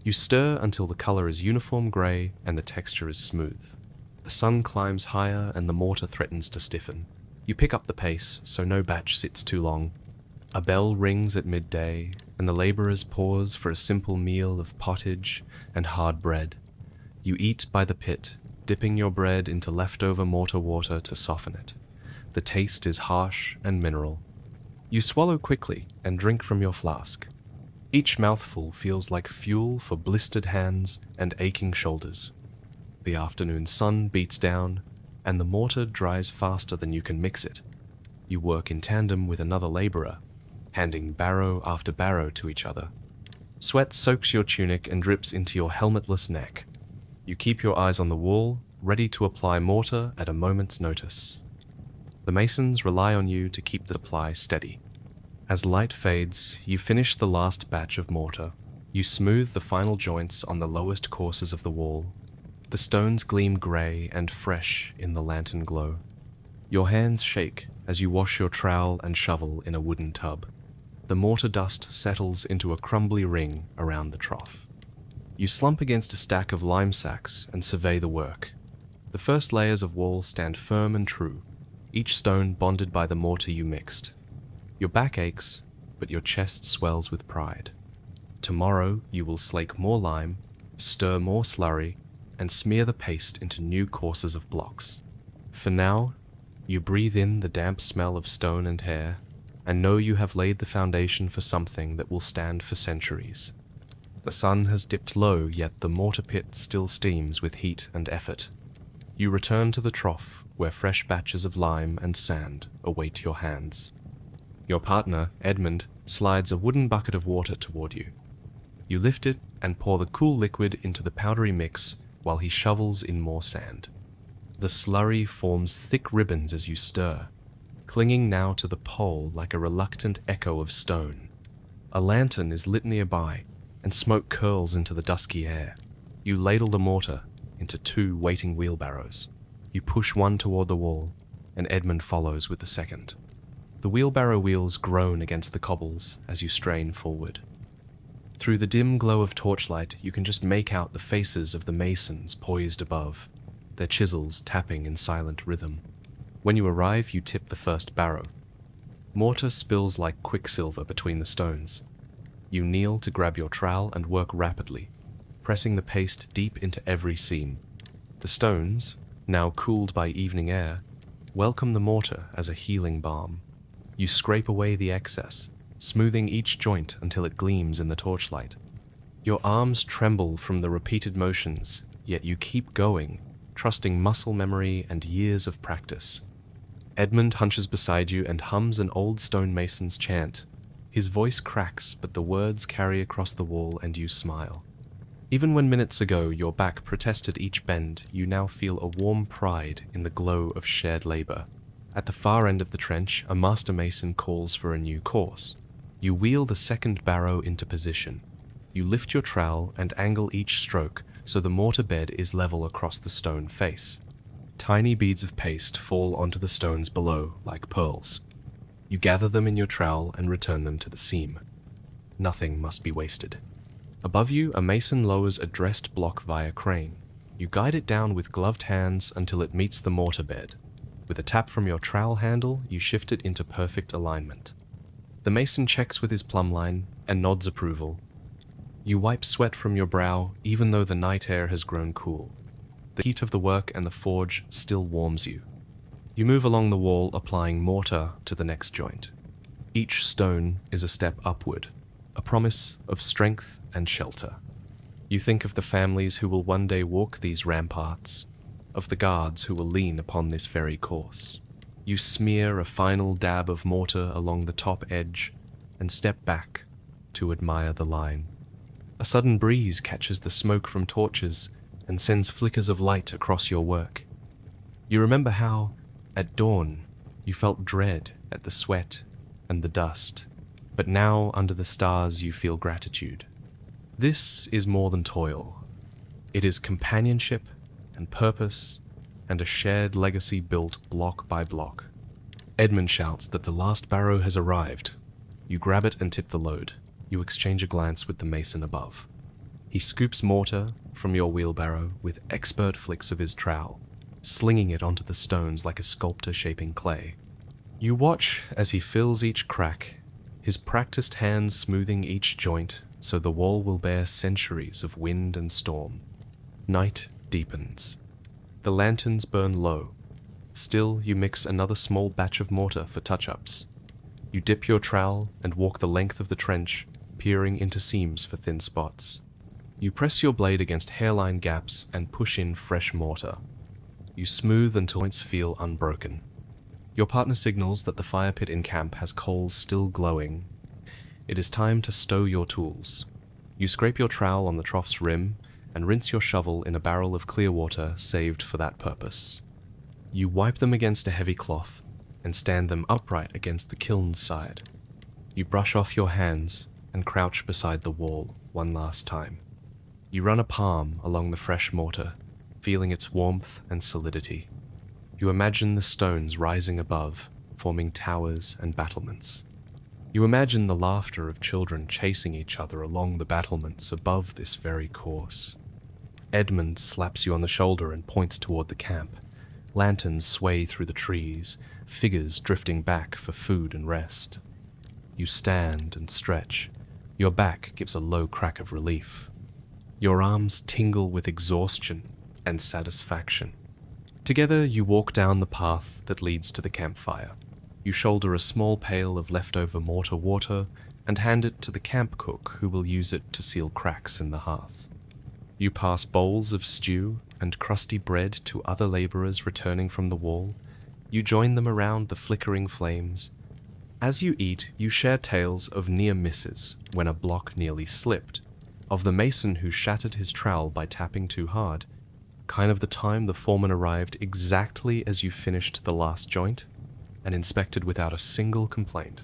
You stir until the color is uniform gray and the texture is smooth. The sun climbs higher and the mortar threatens to stiffen. You pick up the pace so no batch sits too long. A bell rings at midday, and the labourers pause for a simple meal of pottage and hard bread. You eat by the pit, dipping your bread into leftover mortar water to soften it. The taste is harsh and mineral. You swallow quickly and drink from your flask. Each mouthful feels like fuel for blistered hands and aching shoulders. The afternoon sun beats down, and the mortar dries faster than you can mix it. You work in tandem with another labourer, handing barrow after barrow to each other. Sweat soaks your tunic and drips into your helmetless neck. You keep your eyes on the wall, ready to apply mortar at a moment's notice. The masons rely on you to keep the supply steady. As light fades, you finish the last batch of mortar. You smooth the final joints on the lowest courses of the wall. The stones gleam grey and fresh in the lantern glow. Your hands shake as you wash your trowel and shovel in a wooden tub. The mortar dust settles into a crumbly ring around the trough. You slump against a stack of lime sacks and survey the work. The first layers of wall stand firm and true, each stone bonded by the mortar you mixed. Your back aches, but your chest swells with pride. Tomorrow you will slake more lime, stir more slurry, and smear the paste into new courses of blocks. For now, you breathe in the damp smell of stone and hair, and know you have laid the foundation for something that will stand for centuries. The sun has dipped low, yet the mortar pit still steams with heat and effort. You return to the trough, where fresh batches of lime and sand await your hands. Your partner, Edmund, slides a wooden bucket of water toward you. You lift it and pour the cool liquid into the powdery mix while he shovels in more sand. The slurry forms thick ribbons as you stir, clinging now to the pole like a reluctant echo of stone. A lantern is lit nearby, and smoke curls into the dusky air. You ladle the mortar into 2 waiting wheelbarrows. You push one toward the wall, and Edmund follows with the second. The wheelbarrow wheels groan against the cobbles as you strain forward. Through the dim glow of torchlight, you can just make out the faces of the masons poised above, their chisels tapping in silent rhythm. When you arrive, you tip the first barrow. Mortar spills like quicksilver between the stones. You kneel to grab your trowel and work rapidly, pressing the paste deep into every seam. The stones, now cooled by evening air, welcome the mortar as a healing balm. You scrape away the excess, smoothing each joint until it gleams in the torchlight. Your arms tremble from the repeated motions, yet you keep going, trusting muscle memory and years of practice. Edmund hunches beside you and hums an old stonemason's chant. His voice cracks, but the words carry across the wall and you smile. Even when minutes ago your back protested each bend, you now feel a warm pride in the glow of shared labor. At the far end of the trench, a master mason calls for a new course. You wheel the second barrow into position. You lift your trowel and angle each stroke so the mortar bed is level across the stone face. Tiny beads of paste fall onto the stones below like pearls. You gather them in your trowel and return them to the seam. Nothing must be wasted. Above you, a mason lowers a dressed block via crane. You guide it down with gloved hands until it meets the mortar bed. With a tap from your trowel handle, you shift it into perfect alignment. The mason checks with his plumb line and nods approval. You wipe sweat from your brow, even though the night air has grown cool. The heat of the work and the forge still warms you. You move along the wall, applying mortar to the next joint. Each stone is a step upward, a promise of strength and shelter. You think of the families who will one day walk these ramparts, of the guards who will lean upon this very course. You smear a final dab of mortar along the top edge and step back to admire the line. A sudden breeze catches the smoke from torches and sends flickers of light across your work. You remember how, at dawn, you felt dread at the sweat and the dust, but now under the stars you feel gratitude. This is more than toil. It is companionship and purpose and a shared legacy built block by block. Edmund shouts that the last barrow has arrived. You grab it and tip the load. You exchange a glance with the mason above. He scoops mortar from your wheelbarrow with expert flicks of his trowel, slinging it onto the stones like a sculptor shaping clay. You watch as he fills each crack, his practiced hands smoothing each joint so the wall will bear centuries of wind and storm. Night deepens. The lanterns burn low. Still, you mix another small batch of mortar for touch-ups. You dip your trowel and walk the length of the trench, peering into seams for thin spots. You press your blade against hairline gaps and push in fresh mortar. You smooth until joints feel unbroken. Your partner signals that the fire pit in camp has coals still glowing. It is time to stow your tools. You scrape your trowel on the trough's rim and rinse your shovel in a barrel of clear water saved for that purpose. You wipe them against a heavy cloth and stand them upright against the kiln's side. You brush off your hands and crouch beside the wall one last time. You run a palm along the fresh mortar, feeling its warmth and solidity. You imagine the stones rising above, forming towers and battlements. You imagine the laughter of children chasing each other along the battlements above this very course. Edmund slaps you on the shoulder and points toward the camp. Lanterns sway through the trees, figures drifting back for food and rest. You stand and stretch. Your back gives a low crack of relief. Your arms tingle with exhaustion and satisfaction. Together you walk down the path that leads to the campfire. You shoulder a small pail of leftover mortar water and hand it to the camp cook, who will use it to seal cracks in the hearth. You pass bowls of stew and crusty bread to other laborers returning from the wall. You join them around the flickering flames. As you eat, you share tales of near misses when a block nearly slipped, of the mason who shattered his trowel by tapping too hard, kind of the time the foreman arrived exactly as you finished the last joint and inspected without a single complaint.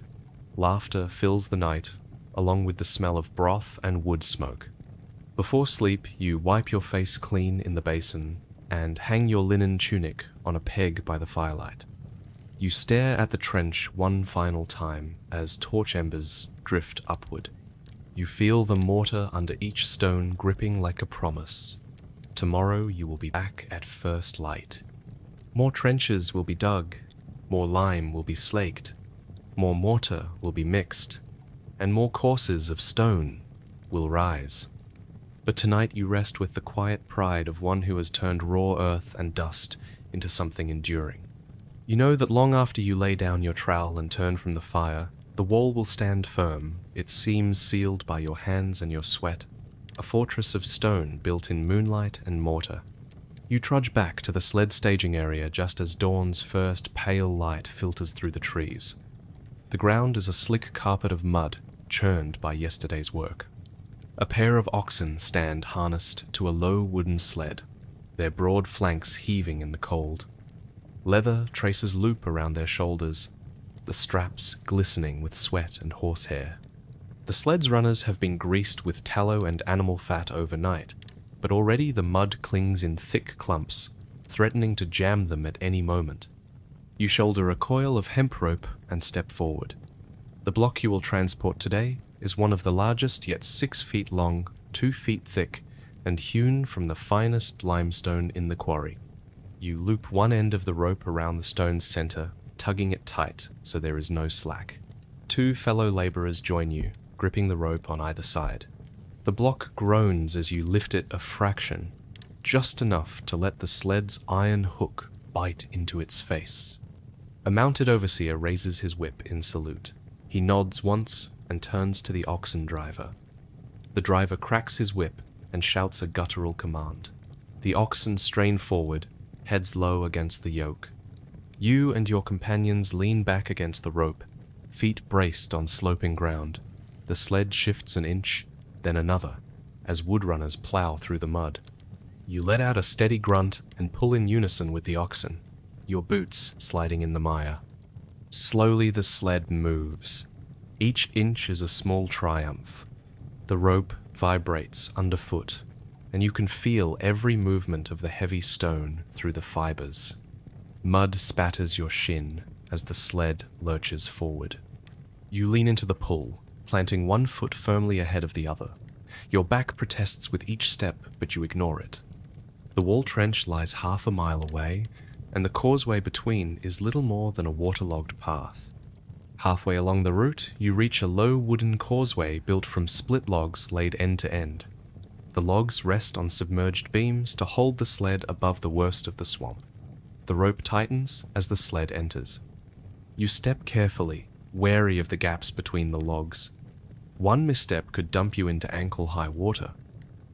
Laughter fills the night, along with the smell of broth and wood smoke. Before sleep, you wipe your face clean in the basin and hang your linen tunic on a peg by the firelight. You stare at the trench one final time as torch embers drift upward. You feel the mortar under each stone gripping like a promise. Tomorrow you will be back at first light. More trenches will be dug, more lime will be slaked, more mortar will be mixed, and more courses of stone will rise. But tonight you rest with the quiet pride of one who has turned raw earth and dust into something enduring. You know that long after you lay down your trowel and turn from the fire, the wall will stand firm, its seams sealed by your hands and your sweat, a fortress of stone built in moonlight and mortar. You trudge back to the sled staging area just as dawn's first pale light filters through the trees. The ground is a slick carpet of mud, churned by yesterday's work. A pair of oxen stand harnessed to a low wooden sled, their broad flanks heaving in the cold. Leather traces loop around their shoulders, the straps glistening with sweat and horsehair. The sled's runners have been greased with tallow and animal fat overnight, but already the mud clings in thick clumps, threatening to jam them at any moment. You shoulder a coil of hemp rope and step forward. The block you will transport today is one of the largest, yet 6 feet long, 2 feet thick, and hewn from the finest limestone in the quarry. You loop one end of the rope around the stone's center, tugging it tight so there is no slack. 2 fellow laborers join you, gripping the rope on either side. The block groans as you lift it a fraction, just enough to let the sled's iron hook bite into its face. A mounted overseer raises his whip in salute. He nods once and turns to the oxen driver. The driver cracks his whip and shouts a guttural command. The oxen strain forward, heads low against the yoke. You and your companions lean back against the rope, feet braced on sloping ground. The sled shifts an inch, then another, as woodrunners plow through the mud. You let out a steady grunt and pull in unison with the oxen, your boots sliding in the mire. Slowly the sled moves. Each inch is a small triumph. The rope vibrates underfoot, and you can feel every movement of the heavy stone through the fibers. Mud spatters your shin as the sled lurches forward. You lean into the pull, planting one foot firmly ahead of the other. Your back protests with each step, but you ignore it. The wall trench lies half a mile away, and the causeway between is little more than a waterlogged path. Halfway along the route, you reach a low wooden causeway built from split logs laid end to end. The logs rest on submerged beams to hold the sled above the worst of the swamp. The rope tightens as the sled enters. You step carefully, wary of the gaps between the logs. One misstep could dump you into ankle-high water.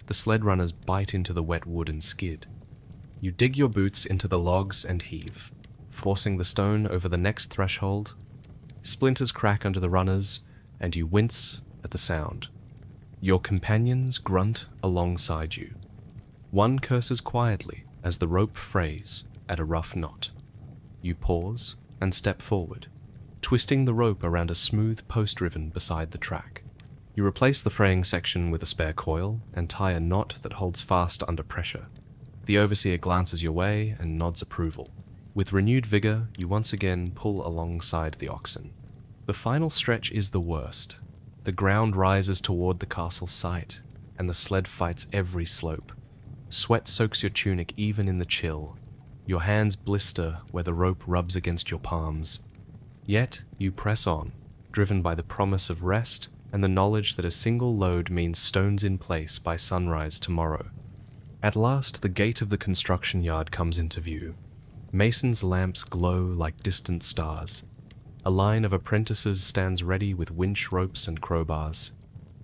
The sled runners bite into the wet wood and skid. You dig your boots into the logs and heave, forcing the stone over the next threshold. Splinters crack under the runners, and you wince at the sound. Your companions grunt alongside you. One curses quietly as the rope frays at a rough knot. You pause and step forward, twisting the rope around a smooth post ribbon beside the track. You replace the fraying section with a spare coil and tie a knot that holds fast under pressure. The overseer glances your way and nods approval. With renewed vigor, you once again pull alongside the oxen. The final stretch is the worst. The ground rises toward the castle site, and the sled fights every slope. Sweat soaks your tunic even in the chill. Your hands blister where the rope rubs against your palms. Yet, you press on, driven by the promise of rest and the knowledge that a single load means stones in place by sunrise tomorrow. At last, the gate of the construction yard comes into view. Masons' lamps glow like distant stars. A line of apprentices stands ready with winch ropes and crowbars.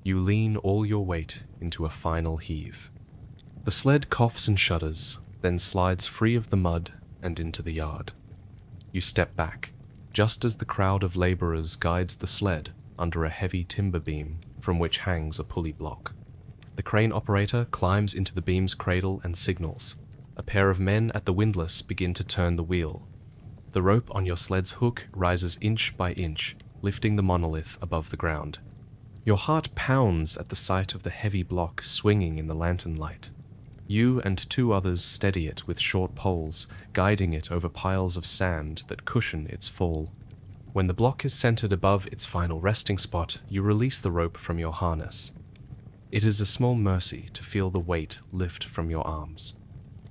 You lean all your weight into a final heave. The sled coughs and shudders, then slides free of the mud and into the yard. You step back, just as the crowd of laborers guides the sled under a heavy timber beam from which hangs a pulley block. The crane operator climbs into the beam's cradle and signals. A pair of men at the windlass begin to turn the wheel. The rope on your sled's hook rises inch by inch, lifting the monolith above the ground. Your heart pounds at the sight of the heavy block swinging in the lantern light. You and two others steady it with short poles, guiding it over piles of sand that cushion its fall. When the block is centered above its final resting spot, you release the rope from your harness. It is a small mercy to feel the weight lift from your arms.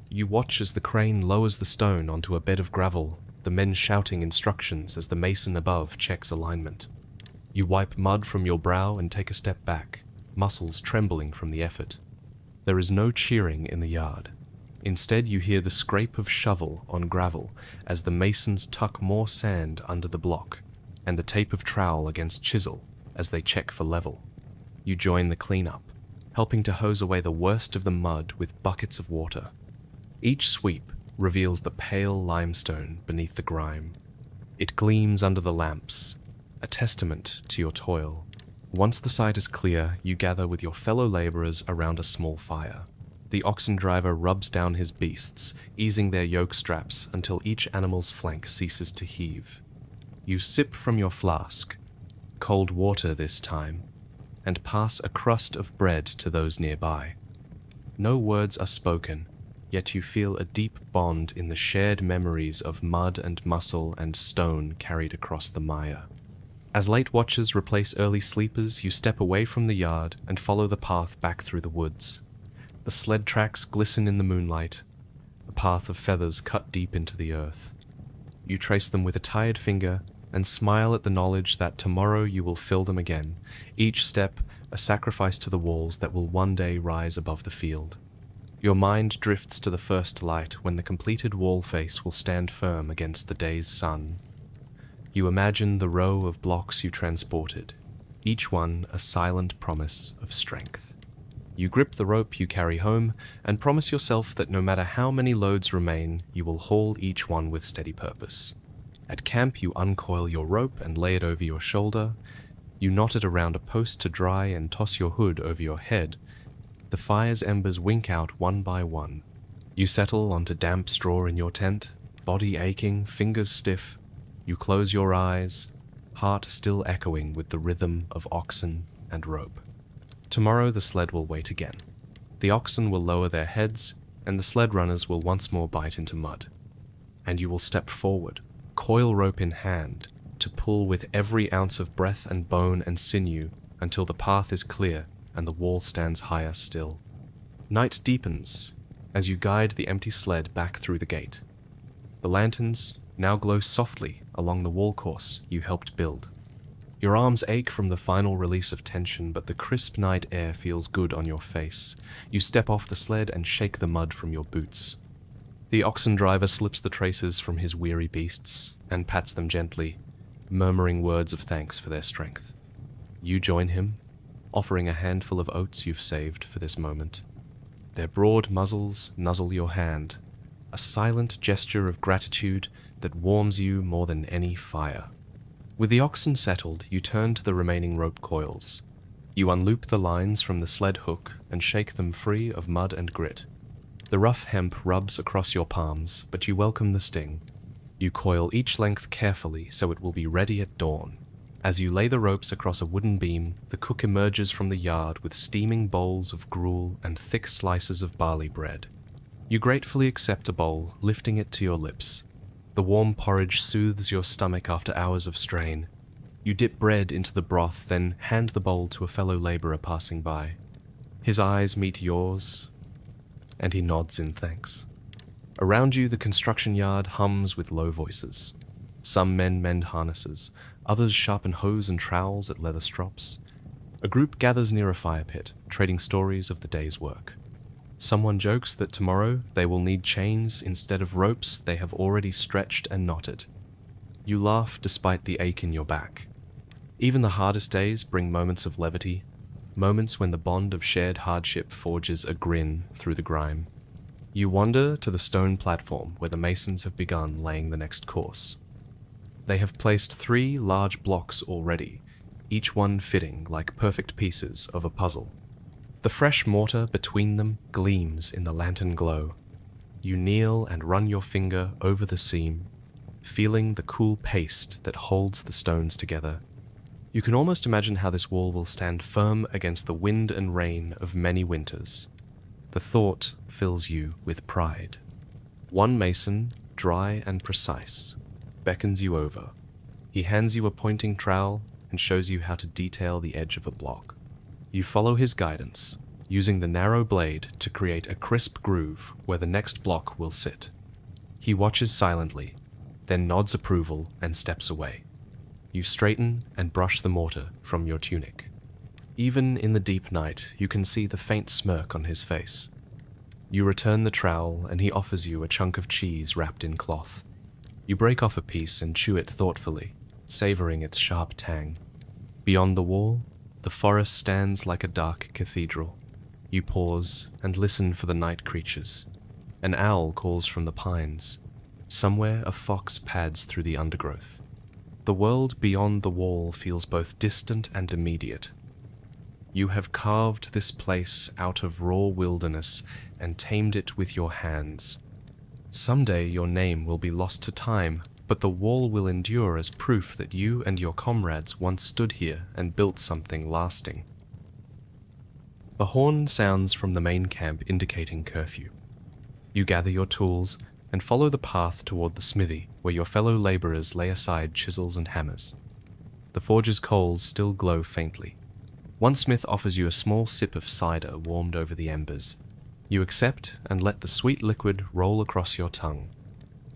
You watch as the crane lowers the stone onto a bed of gravel, the men shouting instructions as the mason above checks alignment. You wipe mud from your brow and take a step back, muscles trembling from the effort. There is no cheering in the yard. Instead, you hear the scrape of shovel on gravel as the masons tuck more sand under the block, and the tape of trowel against chisel as they check for level. You join the cleanup, helping to hose away the worst of the mud with buckets of water. Each sweep reveals the pale limestone beneath the grime. It gleams under the lamps, a testament to your toil. Once the site is clear, you gather with your fellow laborers around a small fire. The oxen driver rubs down his beasts, easing their yoke straps until each animal's flank ceases to heave. You sip from your flask, cold water this time, and pass a crust of bread to those nearby. No words are spoken, yet you feel a deep bond in the shared memories of mud and muscle and stone carried across the mire. As late watchers replace early sleepers, you step away from the yard and follow the path back through the woods. The sled tracks glisten in the moonlight, a path of feathers cut deep into the earth. You trace them with a tired finger and smile at the knowledge that tomorrow you will fill them again, each step a sacrifice to the walls that will one day rise above the field. Your mind drifts to the first light when the completed wall face will stand firm against the day's sun. You imagine the row of blocks you transported, each one a silent promise of strength. You grip the rope you carry home and promise yourself that no matter how many loads remain, you will haul each one with steady purpose. At camp, you uncoil your rope and lay it over your shoulder. You knot it around a post to dry and toss your hood over your head. The fire's embers wink out one by one. You settle onto damp straw in your tent, body aching, fingers stiff. You close your eyes, heart still echoing with the rhythm of oxen and rope. Tomorrow the sled will wait again. The oxen will lower their heads, and the sled runners will once more bite into mud. And you will step forward, coil rope in hand, to pull with every ounce of breath and bone and sinew until the path is clear and the wall stands higher still. Night deepens as you guide the empty sled back through the gate. The lanterns now glow softly along the wall course you helped build. Your arms ache from the final release of tension, but the crisp night air feels good on your face. You step off the sled and shake the mud from your boots. The oxen driver slips the traces from his weary beasts and pats them gently, murmuring words of thanks for their strength. You join him, offering a handful of oats you've saved for this moment. Their broad muzzles nuzzle your hand, a silent gesture of gratitude that warms you more than any fire. With the oxen settled, you turn to the remaining rope coils. You unloop the lines from the sled hook and shake them free of mud and grit. The rough hemp rubs across your palms, but you welcome the sting. You coil each length carefully so it will be ready at dawn. As you lay the ropes across a wooden beam, the cook emerges from the yard with steaming bowls of gruel and thick slices of barley bread. You gratefully accept a bowl, lifting it to your lips. The warm porridge soothes your stomach after hours of strain. You dip bread into the broth, then hand the bowl to a fellow laborer passing by. His eyes meet yours, and he nods in thanks. Around you, the construction yard hums with low voices. Some men mend harnesses, others sharpen hoes and trowels at leather strops. A group gathers near a fire pit, trading stories of the day's work. Someone jokes that tomorrow they will need chains instead of ropes they have already stretched and knotted. You laugh despite the ache in your back. Even the hardest days bring moments of levity, moments when the bond of shared hardship forges a grin through the grime. You wander to the stone platform where the masons have begun laying the next course. They have placed 3 large blocks already, each one fitting like perfect pieces of a puzzle. The fresh mortar between them gleams in the lantern glow. You kneel and run your finger over the seam, feeling the cool paste that holds the stones together. You can almost imagine how this wall will stand firm against the wind and rain of many winters. The thought fills you with pride. One mason, dry and precise, beckons you over. He hands you a pointing trowel and shows you how to detail the edge of a block. You follow his guidance, using the narrow blade to create a crisp groove where the next block will sit. He watches silently, then nods approval and steps away. You straighten and brush the mortar from your tunic. Even in the deep night, you can see the faint smirk on his face. You return the trowel and he offers you a chunk of cheese wrapped in cloth. You break off a piece and chew it thoughtfully, savoring its sharp tang. Beyond the wall, the forest stands like a dark cathedral. You pause and listen for the night creatures. An owl calls from the pines. Somewhere a fox pads through the undergrowth. The world beyond the wall feels both distant and immediate. You have carved this place out of raw wilderness and tamed it with your hands. Someday your name will be lost to time, but the wall will endure as proof that you and your comrades once stood here and built something lasting. A horn sounds from the main camp indicating curfew. You gather your tools and follow the path toward the smithy, where your fellow laborers lay aside chisels and hammers. The forge's coals still glow faintly. One smith offers you a small sip of cider warmed over the embers. You accept and let the sweet liquid roll across your tongue.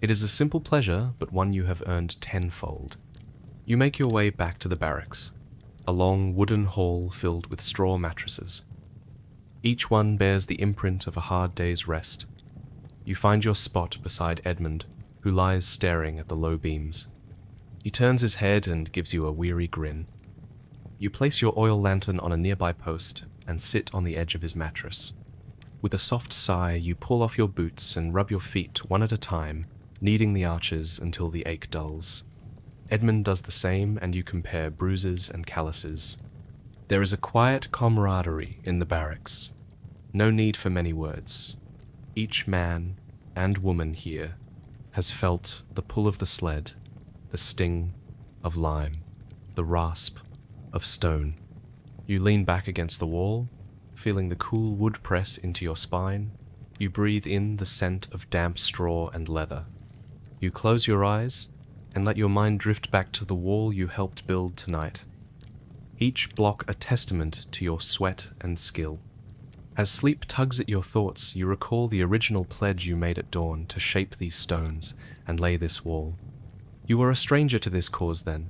It is a simple pleasure, but one you have earned tenfold. You make your way back to the barracks, a long wooden hall filled with straw mattresses. Each one bears the imprint of a hard day's rest. You find your spot beside Edmund, who lies staring at the low beams. He turns his head and gives you a weary grin. You place your oil lantern on a nearby post and sit on the edge of his mattress. With a soft sigh, you pull off your boots and rub your feet one at a time, kneading the arches until the ache dulls. Edmund does the same, and you compare bruises and calluses. There is a quiet camaraderie in the barracks. No need for many words. Each man and woman here has felt the pull of the sled, the sting of lime, the rasp of stone. You lean back against the wall, feeling the cool wood press into your spine. You breathe in the scent of damp straw and leather. You close your eyes and let your mind drift back to the wall you helped build tonight. Each block a testament to your sweat and skill. As sleep tugs at your thoughts, you recall the original pledge you made at dawn to shape these stones, and lay this wall. You were a stranger to this cause then,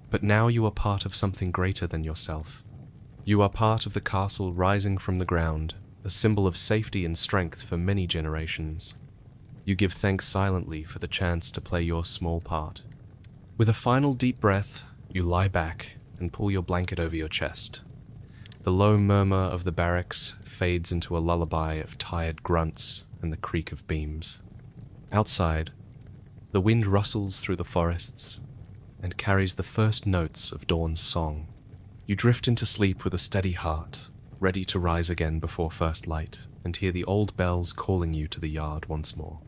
but now you are part of something greater than yourself. You are part of the castle rising from the ground, a symbol of safety and strength for many generations. You give thanks silently for the chance to play your small part. With a final deep breath, you lie back and pull your blanket over your chest. The low murmur of the barracks fades into a lullaby of tired grunts and the creak of beams. Outside, the wind rustles through the forests and carries the first notes of dawn's song. You drift into sleep with a steady heart, ready to rise again before first light and hear the old bells calling you to the yard once more.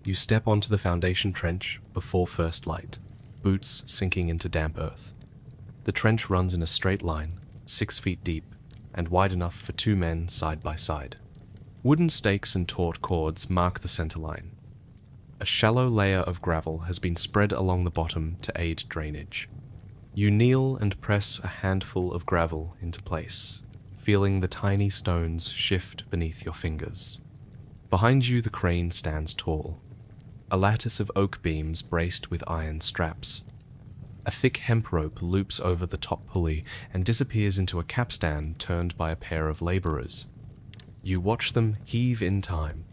You step onto the foundation trench before first light, boots sinking into damp earth. The trench runs in a straight line, 6 feet deep, and wide enough for 2 men side by side. Wooden stakes and taut cords mark the center line. A shallow layer of gravel has been spread along the bottom to aid drainage. You kneel and press a handful of gravel into place, feeling the tiny stones shift beneath your fingers. Behind you the crane stands tall, a lattice of oak beams braced with iron straps. A thick hemp rope loops over the top pulley and disappears into a capstan turned by a pair of laborers. You watch them heave in time,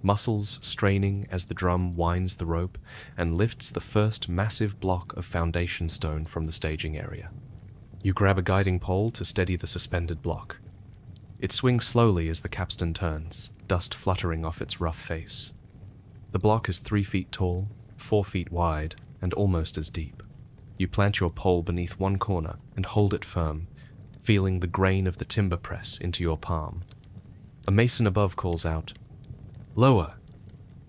muscles straining as the drum winds the rope and lifts the first massive block of foundation stone from the staging area. You grab a guiding pole to steady the suspended block. It swings slowly as the capstan turns, dust fluttering off its rough face. The block is 3 feet tall, 4 feet wide, and almost as deep. You plant your pole beneath one corner and hold it firm, feeling the grain of the timber press into your palm. A mason above calls out, "Lower!"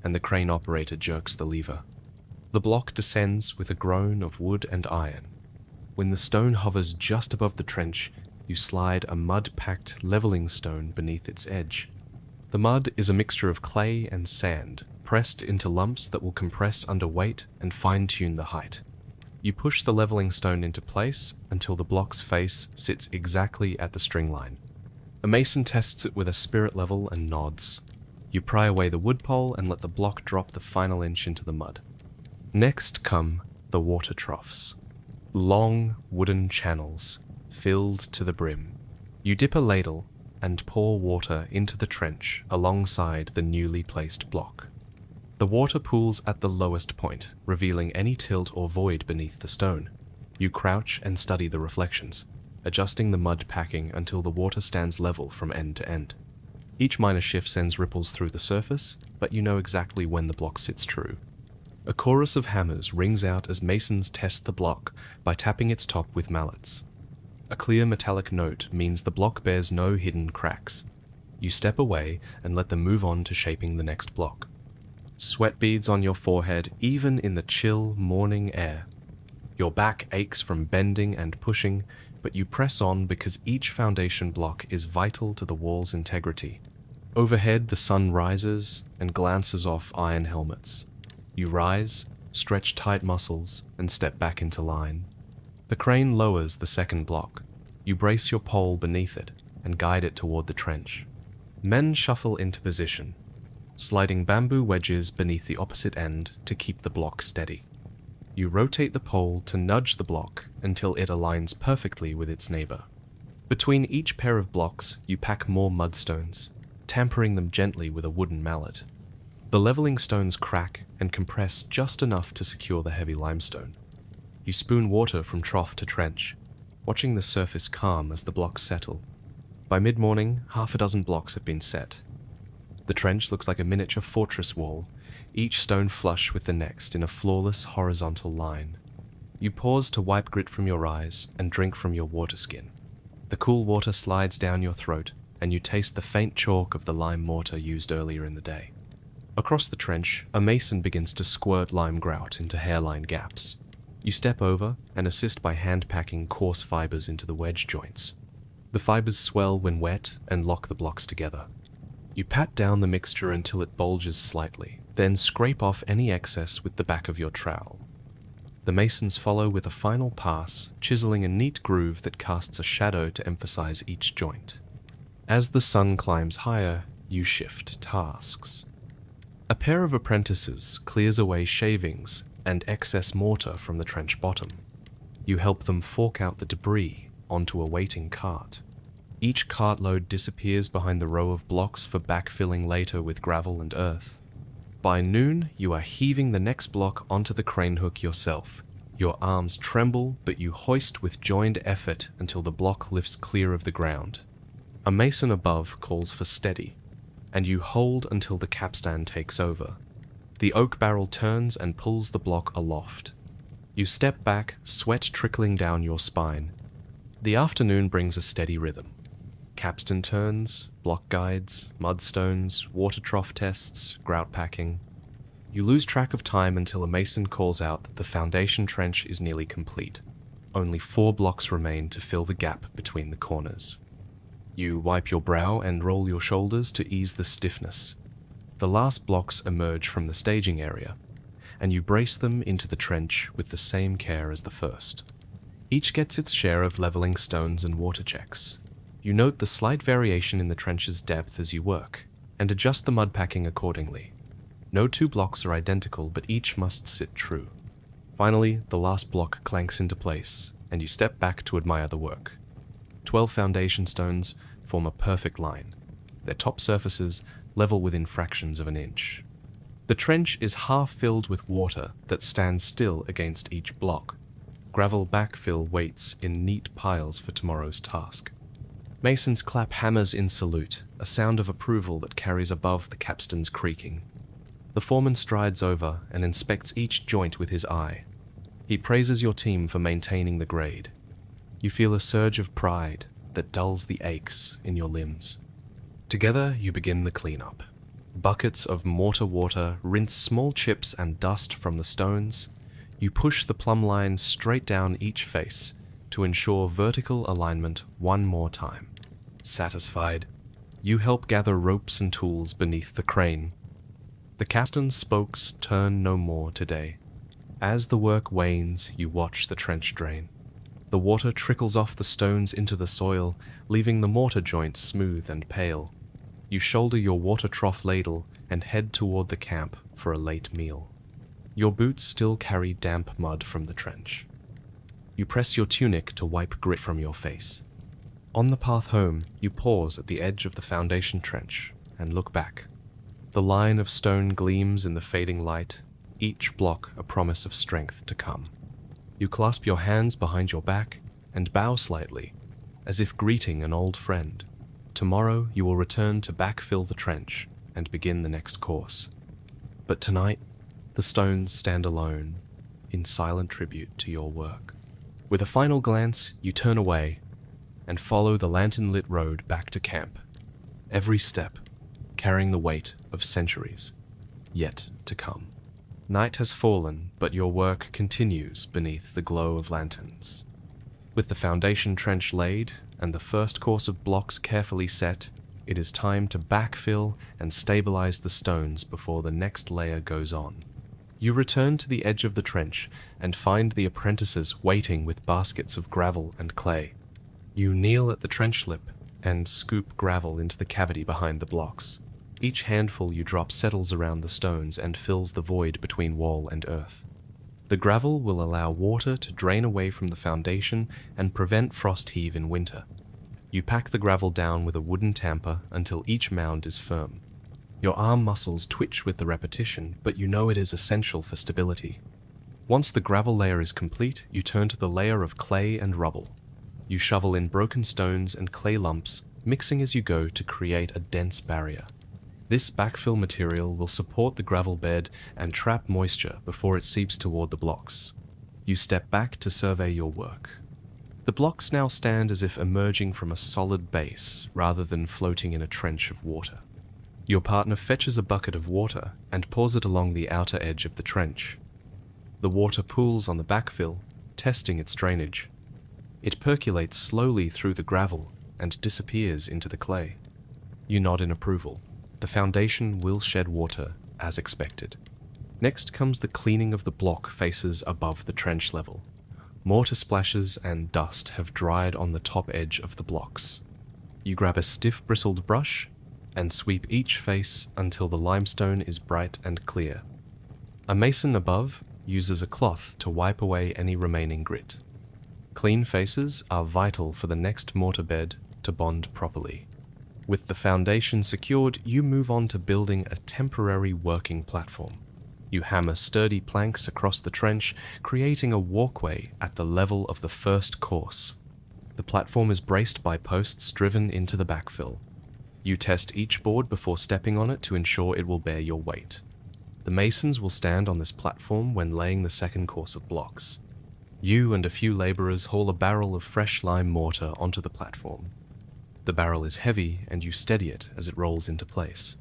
and the crane operator jerks the lever. The block descends with a groan of wood and iron. When the stone hovers just above the trench, you slide a mud-packed leveling stone beneath its edge. The mud is a mixture of clay and sand, pressed into lumps that will compress under weight and fine-tune the height. You push the leveling stone into place until the block's face sits exactly at the string line. A mason tests it with a spirit level and nods. You pry away the wood pole and let the block drop the final inch into the mud. Next come the water troughs. Long wooden channels, filled to the brim. You dip a ladle and pour water into the trench alongside the newly placed block. The water pools at the lowest point, revealing any tilt or void beneath the stone. You crouch and study the reflections, adjusting the mud packing until the water stands level from end to end. Each minor shift sends ripples through the surface, but you know exactly when the block sits true. A chorus of hammers rings out as masons test the block by tapping its top with mallets. A clear metallic note means the block bears no hidden cracks. You step away and let them move on to shaping the next block. Sweat beads on your forehead even in the chill morning air. Your back aches from bending and pushing, but you press on because each foundation block is vital to the wall's integrity. Overhead the sun rises and glances off iron helmets. You rise, stretch tight muscles, and step back into line. The crane lowers the second block. You brace your pole beneath it and guide it toward the trench. Men shuffle into position, sliding bamboo wedges beneath the opposite end to keep the block steady. You rotate the pole to nudge the block until it aligns perfectly with its neighbor. Between each pair of blocks, you pack more mudstones, tampering them gently with a wooden mallet. The leveling stones crack and compress just enough to secure the heavy limestone. You spoon water from trough to trench, watching the surface calm as the blocks settle. By mid-morning, 6 blocks have been set. The trench looks like a miniature fortress wall, each stone flush with the next in a flawless horizontal line. You pause to wipe grit from your eyes and drink from your water skin. The cool water slides down your throat, and you taste the faint chalk of the lime mortar used earlier in the day. Across the trench, a mason begins to squirt lime grout into hairline gaps. You step over and assist by hand-packing coarse fibers into the wedge joints. The fibers swell when wet and lock the blocks together. You pat down the mixture until it bulges slightly, then scrape off any excess with the back of your trowel. The masons follow with a final pass, chiseling a neat groove that casts a shadow to emphasize each joint. As the sun climbs higher, you shift tasks. A pair of apprentices clears away shavings and excess mortar from the trench bottom. You help them fork out the debris onto a waiting cart. Each cartload disappears behind the row of blocks for backfilling later with gravel and earth. By noon, you are heaving the next block onto the crane hook yourself. Your arms tremble, but you hoist with joined effort until the block lifts clear of the ground. A mason above calls for steady, and you hold until the capstan takes over. The oak barrel turns and pulls the block aloft. You step back, sweat trickling down your spine. The afternoon brings a steady rhythm. Capstan turns, block guides, mudstones, water trough tests, grout packing. You lose track of time until a mason calls out that the foundation trench is nearly complete. Only 4 blocks remain to fill the gap between the corners. You wipe your brow and roll your shoulders to ease the stiffness. The last blocks emerge from the staging area, and you brace them into the trench with the same care as the first. Each gets its share of leveling stones and water checks. You note the slight variation in the trench's depth as you work, and adjust the mud packing accordingly. No 2 blocks are identical, but each must sit true. Finally, the last block clanks into place, and you step back to admire the work. 12 foundation stones form a perfect line, their top surfaces level within fractions of an inch. The trench is half filled with water that stands still against each block. Gravel backfill waits in neat piles for tomorrow's task. Masons clap hammers in salute, a sound of approval that carries above the capstan's creaking. The foreman strides over and inspects each joint with his eye. He praises your team for maintaining the grade. You feel a surge of pride that dulls the aches in your limbs. Together, you begin the cleanup. Buckets of mortar water rinse small chips and dust from the stones. You push the plumb line straight down each face to ensure vertical alignment one more time. Satisfied, you help gather ropes and tools beneath the crane. The capstan's spokes turn no more today. As the work wanes, you watch the trench drain. The water trickles off the stones into the soil, leaving the mortar joints smooth and pale. You shoulder your water trough ladle and head toward the camp for a late meal. Your boots still carry damp mud from the trench. You press your tunic to wipe grit from your face. On the path home, you pause at the edge of the foundation trench and look back. The line of stone gleams in the fading light, each block a promise of strength to come. You clasp your hands behind your back and bow slightly, as if greeting an old friend. Tomorrow you will return to backfill the trench and begin the next course. But tonight, the stones stand alone, in silent tribute to your work. With a final glance, you turn away and follow the lantern-lit road back to camp, every step carrying the weight of centuries yet to come. Night has fallen, but your work continues beneath the glow of lanterns. With the foundation trench laid and the first course of blocks carefully set, it is time to backfill and stabilize the stones before the next layer goes on. You return to the edge of the trench and find the apprentices waiting with baskets of gravel and clay. You kneel at the trench lip and scoop gravel into the cavity behind the blocks. Each handful you drop settles around the stones and fills the void between wall and earth. The gravel will allow water to drain away from the foundation and prevent frost heave in winter. You pack the gravel down with a wooden tamper until each mound is firm. Your arm muscles twitch with the repetition, but you know it is essential for stability. Once the gravel layer is complete, you turn to the layer of clay and rubble. You shovel in broken stones and clay lumps, mixing as you go to create a dense barrier. This backfill material will support the gravel bed and trap moisture before it seeps toward the blocks. You step back to survey your work. The blocks now stand as if emerging from a solid base rather than floating in a trench of water. Your partner fetches a bucket of water and pours it along the outer edge of the trench. The water pools on the backfill, testing its drainage. It percolates slowly through the gravel and disappears into the clay. You nod in approval. The foundation will shed water as expected. Next comes the cleaning of the block faces above the trench level. Mortar splashes and dust have dried on the top edge of the blocks. You grab a stiff bristled brush and sweep each face until the limestone is bright and clear. A mason above uses a cloth to wipe away any remaining grit. Clean faces are vital for the next mortar bed to bond properly. With the foundation secured, you move on to building a temporary working platform. You hammer sturdy planks across the trench, creating a walkway at the level of the first course. The platform is braced by posts driven into the backfill. You test each board before stepping on it to ensure it will bear your weight. The masons will stand on this platform when laying the second course of blocks. You and a few laborers haul a barrel of fresh lime mortar onto the platform. The barrel is heavy and you steady it as it rolls into place.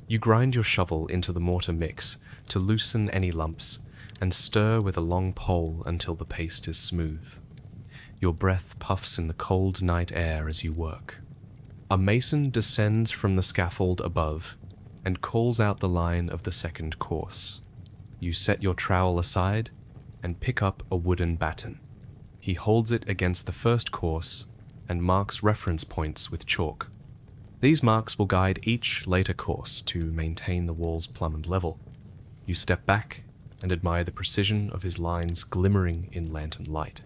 You grind your shovel into the mortar mix to loosen any lumps and stir with a long pole until the paste is smooth. Your breath puffs in the cold night air as you work. A mason descends from the scaffold above and calls out the line of the second course. You set your trowel aside and pick up a wooden batten. He holds it against the first course and marks reference points with chalk. These marks will guide each later course to maintain the walls plumb and level. You step back and admire the precision of his lines glimmering in lantern light.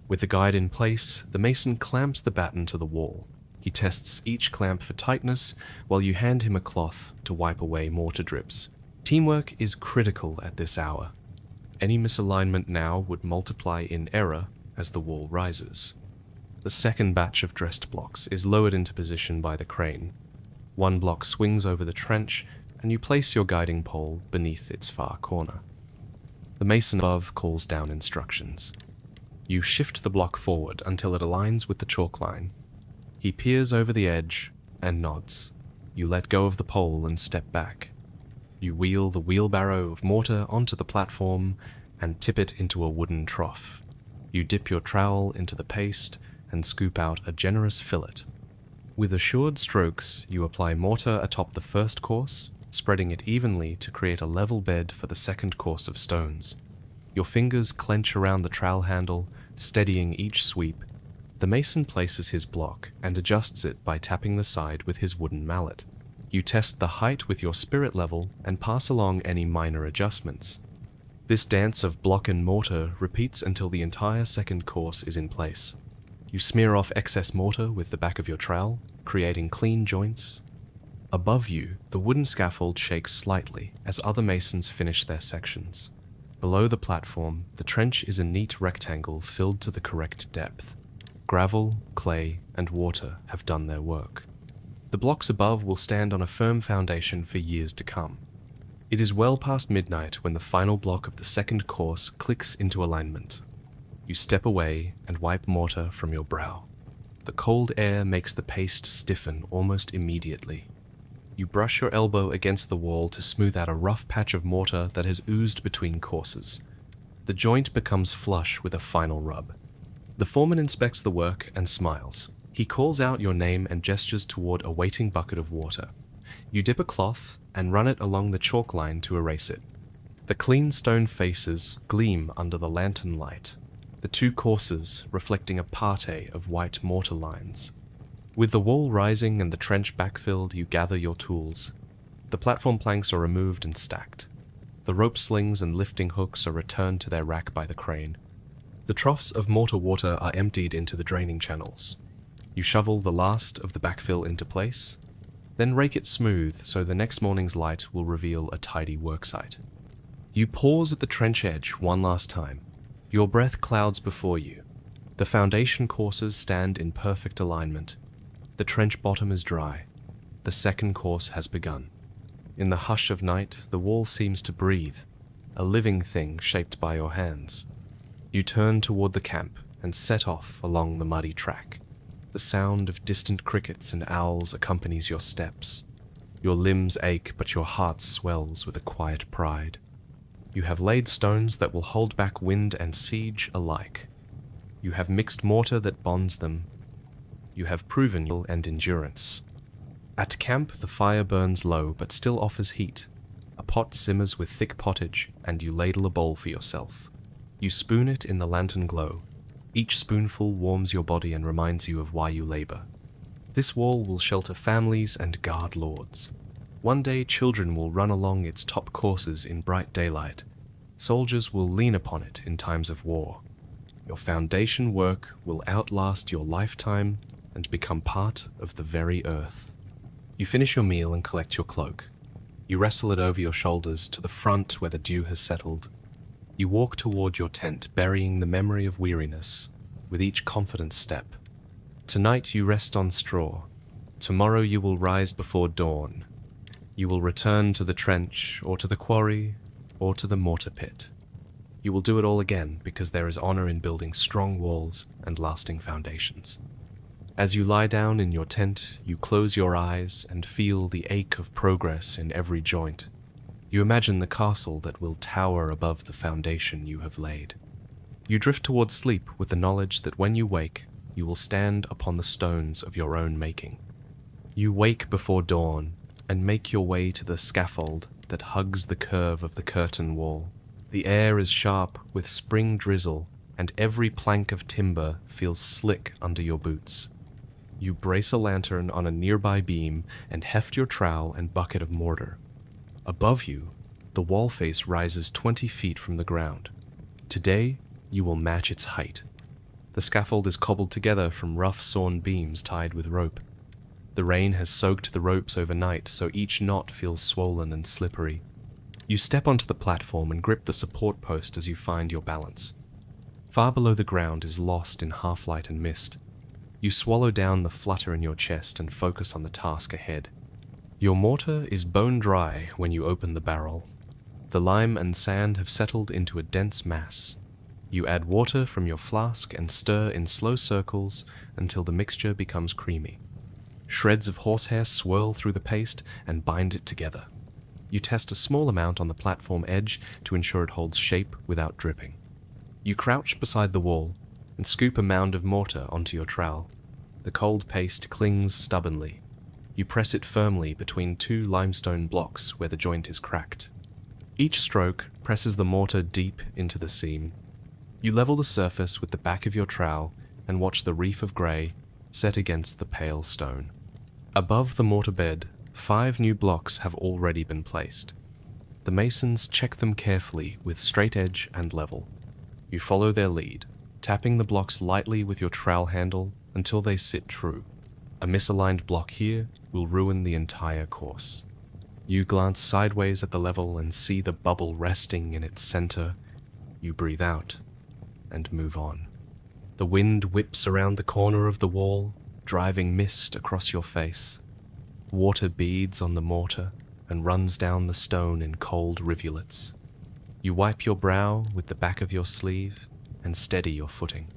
With the guide in place, the mason clamps the batten to the wall. He tests each clamp for tightness while you hand him a cloth to wipe away mortar drips. Teamwork is critical at this hour. Any misalignment now would multiply in error as the wall rises. The second batch of dressed blocks is lowered into position by the crane. One block swings over the trench, and you place your guiding pole beneath its far corner. The mason above calls down instructions. You shift the block forward until it aligns with the chalk line. He peers over the edge and nods. You let go of the pole and step back. You wheel the wheelbarrow of mortar onto the platform and tip it into a wooden trough. You dip your trowel into the paste and scoop out a generous fillet. With assured strokes, you apply mortar atop the first course, spreading it evenly to create a level bed for the second course of stones. Your fingers clench around the trowel handle, steadying each sweep. The mason places his block and adjusts it by tapping the side with his wooden mallet. You test the height with your spirit level and pass along any minor adjustments. This dance of block and mortar repeats until the entire second course is in place. You smear off excess mortar with the back of your trowel, creating clean joints. Above you, the wooden scaffold shakes slightly as other masons finish their sections. Below the platform, the trench is a neat rectangle filled to the correct depth. Gravel, clay, and water have done their work. The blocks above will stand on a firm foundation for years to come. It is well past midnight when the final block of the second course clicks into alignment. You step away and wipe mortar from your brow. The cold air makes the paste stiffen almost immediately. You brush your elbow against the wall to smooth out a rough patch of mortar that has oozed between courses. The joint becomes flush with a final rub. The foreman inspects the work and smiles. He calls out your name and gestures toward a waiting bucket of water. You dip a cloth and run it along the chalk line to erase it. The clean stone faces gleam under the lantern light, the two courses reflecting a parterre of white mortar lines. With the wall rising and the trench backfilled, you gather your tools. The platform planks are removed and stacked. The rope slings and lifting hooks are returned to their rack by the crane. The troughs of mortar water are emptied into the draining channels. You shovel the last of the backfill into place, then rake it smooth so the next morning's light will reveal a tidy worksite. You pause at the trench edge one last time. Your breath clouds before you. The foundation courses stand in perfect alignment. The trench bottom is dry. The second course has begun. In the hush of night, the wall seems to breathe, a living thing shaped by your hands. You turn toward the camp and set off along the muddy track. The sound of distant crickets and owls accompanies your steps. Your limbs ache, but your heart swells with a quiet pride. You have laid stones that will hold back wind and siege alike. You have mixed mortar that bonds them. You have proven skill and endurance. At camp, the fire burns low but still offers heat. A pot simmers with thick pottage, and you ladle a bowl for yourself. You spoon it in the lantern glow. Each spoonful warms your body and reminds you of why you labor. This wall will shelter families and guard lords. One day children will run along its top courses in bright daylight. Soldiers will lean upon it in times of war. Your foundation work will outlast your lifetime and become part of the very earth. You finish your meal and collect your cloak. You wrestle it over your shoulders to the front where the dew has settled. You walk toward your tent, burying the memory of weariness with each confident step. Tonight you rest on straw. Tomorrow you will rise before dawn. You will return to the trench, or to the quarry, or to the mortar pit. You will do it all again because there is honor in building strong walls and lasting foundations. As you lie down in your tent, you close your eyes and feel the ache of progress in every joint. You imagine the castle that will tower above the foundation you have laid. You drift towards sleep with the knowledge that when you wake, you will stand upon the stones of your own making. You wake before dawn and make your way to the scaffold that hugs the curve of the curtain wall. The air is sharp with spring drizzle, and every plank of timber feels slick under your boots. You brace a lantern on a nearby beam and heft your trowel and bucket of mortar. Above you, the wall face rises 20 feet from the ground. Today, you will match its height. The scaffold is cobbled together from rough sawn beams tied with rope. The rain has soaked the ropes overnight, so each knot feels swollen and slippery. You step onto the platform and grip the support post as you find your balance. Far below the ground is lost in half-light and mist. You swallow down the flutter in your chest and focus on the task ahead. Your mortar is bone dry when you open the barrel. The lime and sand have settled into a dense mass. You add water from your flask and stir in slow circles until the mixture becomes creamy. Shreds of horsehair swirl through the paste and bind it together. You test a small amount on the platform edge to ensure it holds shape without dripping. You crouch beside the wall and scoop a mound of mortar onto your trowel. The cold paste clings stubbornly. You press it firmly between two limestone blocks where the joint is cracked. Each stroke presses the mortar deep into the seam. You level the surface with the back of your trowel and watch the reef of grey set against the pale stone. Above the mortar bed, 5 new blocks have already been placed. The masons check them carefully with straight edge and level. You follow their lead, tapping the blocks lightly with your trowel handle until they sit true. A misaligned block here will ruin the entire course. You glance sideways at the level and see the bubble resting in its center. You breathe out and move on. The wind whips around the corner of the wall, driving mist across your face. Water beads on the mortar and runs down the stone in cold rivulets. You wipe your brow with the back of your sleeve and steady your footing.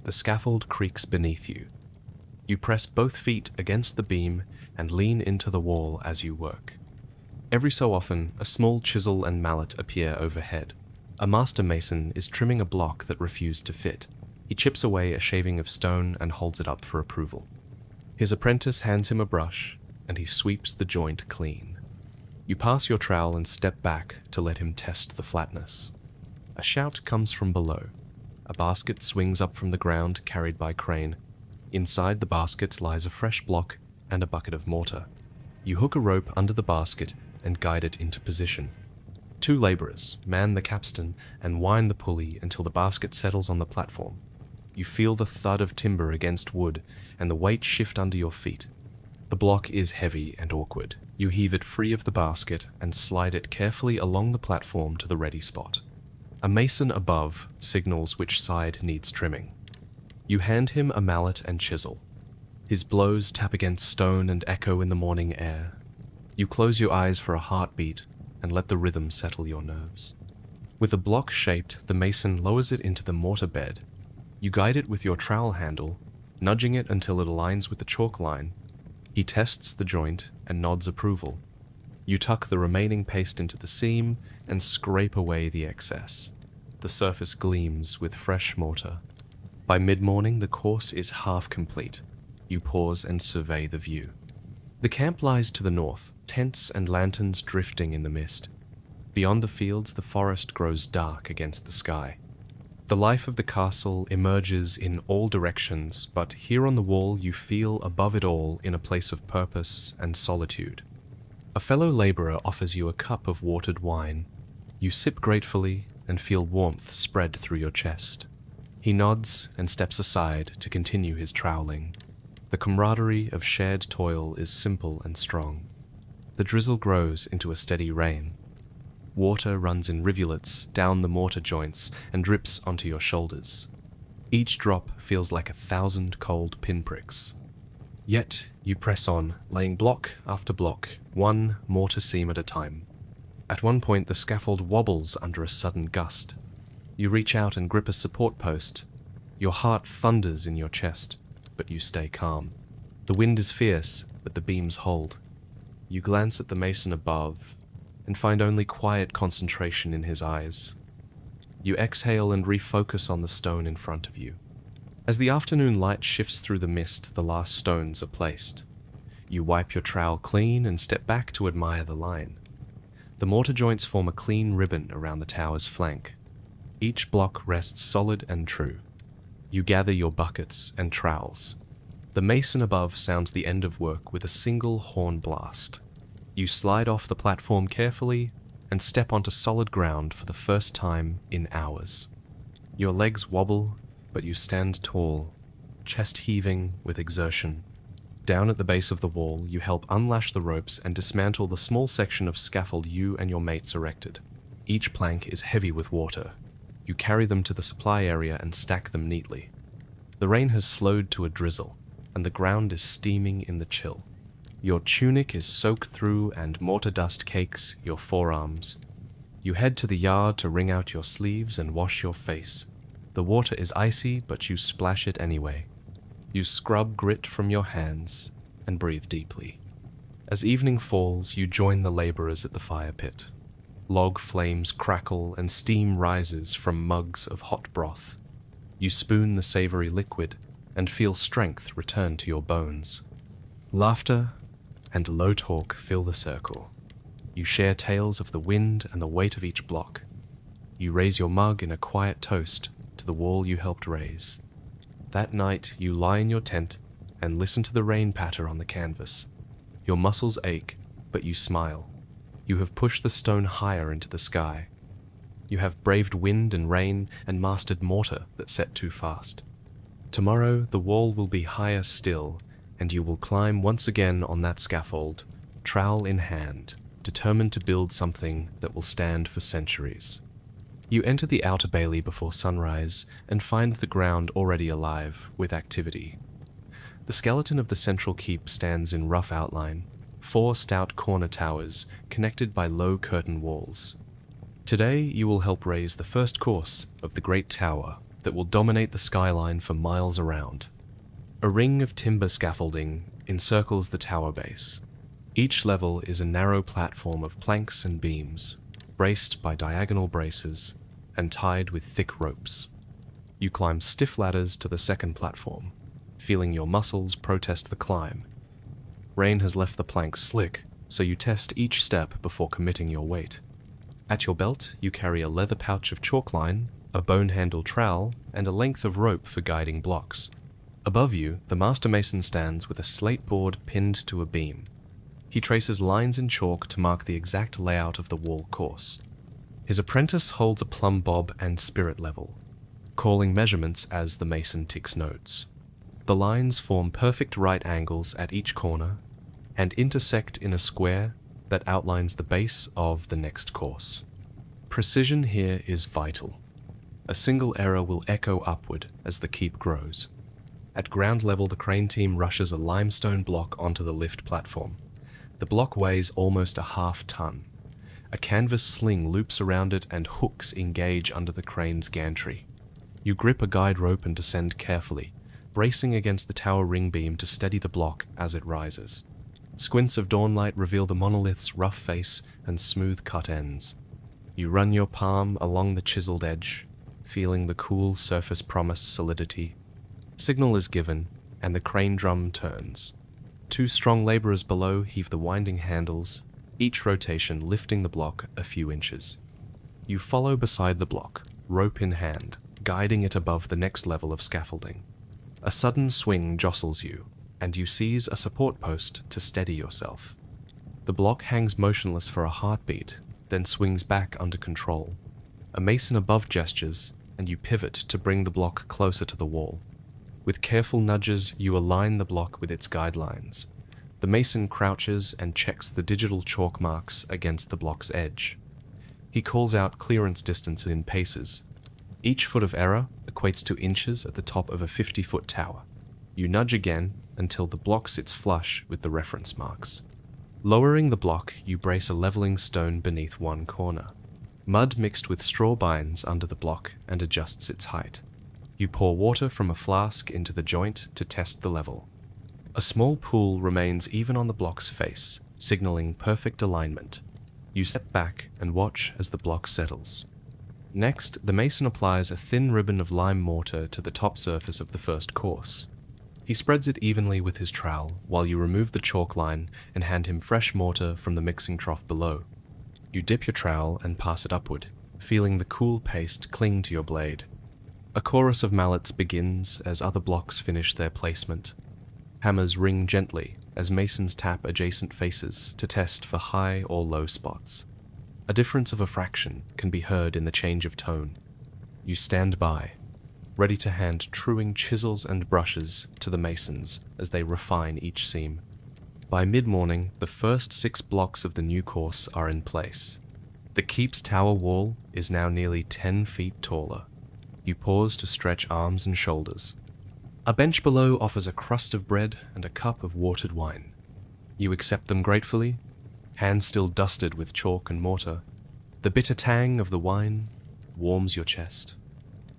The scaffold creaks beneath you. You press both feet against the beam and lean into the wall as you work. Every so often, a small chisel and mallet appear overhead. A master mason is trimming a block that refused to fit. He chips away a shaving of stone and holds it up for approval. His apprentice hands him a brush, and he sweeps the joint clean. You pass your trowel and step back to let him test the flatness. A shout comes from below. A basket swings up from the ground, carried by crane. Inside the basket lies a fresh block and a bucket of mortar. You hook a rope under the basket and guide it into position. 2 laborers man the capstan and wind the pulley until the basket settles on the platform. You feel the thud of timber against wood and the weight shift under your feet. The block is heavy and awkward. You heave it free of the basket and slide it carefully along the platform to the ready spot. A mason above signals which side needs trimming. You hand him a mallet and chisel. His blows tap against stone and echo in the morning air. You close your eyes for a heartbeat and let the rhythm settle your nerves. With the block shaped, the mason lowers it into the mortar bed. You guide it with your trowel handle, nudging it until it aligns with the chalk line. He tests the joint and nods approval. You tuck the remaining paste into the seam and scrape away the excess. The surface gleams with fresh mortar. By mid-morning, the course is half complete. You pause and survey the view. The camp lies to the north, tents and lanterns drifting in the mist. Beyond the fields, the forest grows dark against the sky. The life of the castle emerges in all directions, but here on the wall you feel above it all in a place of purpose and solitude. A fellow laborer offers you a cup of watered wine. You sip gratefully and feel warmth spread through your chest. He nods and steps aside to continue his troweling. The camaraderie of shared toil is simple and strong. The drizzle grows into a steady rain. Water runs in rivulets down the mortar joints and drips onto your shoulders. Each drop feels like 1,000 cold pinpricks. Yet you press on, laying block after block, one mortar seam at a time. At one point the scaffold wobbles under a sudden gust. You reach out and grip a support post. Your heart thunders in your chest, but you stay calm. The wind is fierce, but the beams hold. You glance at the mason above, and find only quiet concentration in his eyes. You exhale and refocus on the stone in front of you. As the afternoon light shifts through the mist, the last stones are placed. You wipe your trowel clean and step back to admire the line. The mortar joints form a clean ribbon around the tower's flank. Each block rests solid and true. You gather your buckets and trowels. The mason above sounds the end of work with a single horn blast. You slide off the platform carefully and step onto solid ground for the first time in hours. Your legs wobble, but you stand tall, chest heaving with exertion. Down at the base of the wall, you help unlash the ropes and dismantle the small section of scaffold you and your mates erected. Each plank is heavy with water. You carry them to the supply area and stack them neatly. The rain has slowed to a drizzle, and the ground is steaming in the chill. Your tunic is soaked through and mortar dust cakes your forearms. You head to the yard to wring out your sleeves and wash your face. The water is icy, but you splash it anyway. You scrub grit from your hands and breathe deeply. As evening falls, you join the laborers at the fire pit. Log flames crackle and steam rises from mugs of hot broth. You spoon the savory liquid and feel strength return to your bones. Laughter and low talk fill the circle. You share tales of the wind and the weight of each block. You raise your mug in a quiet toast to the wall you helped raise. That night you lie in your tent and listen to the rain patter on the canvas. Your muscles ache, but you smile. You have pushed the stone higher into the sky. You have braved wind and rain and mastered mortar that set too fast. Tomorrow the wall will be higher still, and you will climb once again on that scaffold, trowel in hand, determined to build something that will stand for centuries. You enter the outer bailey before sunrise and find the ground already alive with activity. The skeleton of the central keep stands in rough outline, 4 stout corner towers connected by low curtain walls. Today you will help raise the first course of the great tower that will dominate the skyline for miles around. A ring of timber scaffolding encircles the tower base. Each level is a narrow platform of planks and beams, braced by diagonal braces and tied with thick ropes. You climb stiff ladders to the second platform, feeling your muscles protest the climb. Rain has left the planks slick, so you test each step before committing your weight. At your belt, you carry a leather pouch of chalk line, a bone-handled trowel, and a length of rope for guiding blocks. Above you, the master mason stands with a slate board pinned to a beam. He traces lines in chalk to mark the exact layout of the wall course. His apprentice holds a plumb bob and spirit level, calling measurements as the mason ticks notes. The lines form perfect right angles at each corner and intersect in a square that outlines the base of the next course. Precision here is vital. A single error will echo upward as the keep grows. At ground level, the crane team rushes a limestone block onto the lift platform. The block weighs almost a half-ton. A canvas sling loops around it and hooks engage under the crane's gantry. You grip a guide rope and descend carefully, bracing against the tower ring beam to steady the block as it rises. Squints of dawnlight reveal the monolith's rough face and smooth-cut ends. You run your palm along the chiseled edge, feeling the cool surface promise solidity. Signal is given, and the crane drum turns. 2 strong laborers below heave the winding handles, each rotation lifting the block a few inches. You follow beside the block, rope in hand, guiding it above the next level of scaffolding. A sudden swing jostles you, and you seize a support post to steady yourself. The block hangs motionless for a heartbeat, then swings back under control. A mason above gestures, and you pivot to bring the block closer to the wall. With careful nudges, you align the block with its guidelines. The mason crouches and checks the digital chalk marks against the block's edge. He calls out clearance distance in paces. Each foot of error equates to inches at the top of a 50-foot tower. You nudge again until the block sits flush with the reference marks. Lowering the block, you brace a leveling stone beneath one corner. Mud mixed with straw binds under the block and adjusts its height. You pour water from a flask into the joint to test the level. A small pool remains even on the block's face, signaling perfect alignment. You step back and watch as the block settles. Next, the mason applies a thin ribbon of lime mortar to the top surface of the first course. He spreads it evenly with his trowel while you remove the chalk line and hand him fresh mortar from the mixing trough below. You dip your trowel and pass it upward, feeling the cool paste cling to your blade. A chorus of mallets begins as other blocks finish their placement. Hammers ring gently as masons tap adjacent faces to test for high or low spots. A difference of a fraction can be heard in the change of tone. You stand by, ready to hand truing chisels and brushes to the masons as they refine each seam. By mid-morning, the first 6 blocks of the new course are in place. The keep's tower wall is now nearly 10 feet taller. You pause to stretch arms and shoulders. A bench below offers a crust of bread and a cup of watered wine. You accept them gratefully, hands still dusted with chalk and mortar. The bitter tang of the wine warms your chest.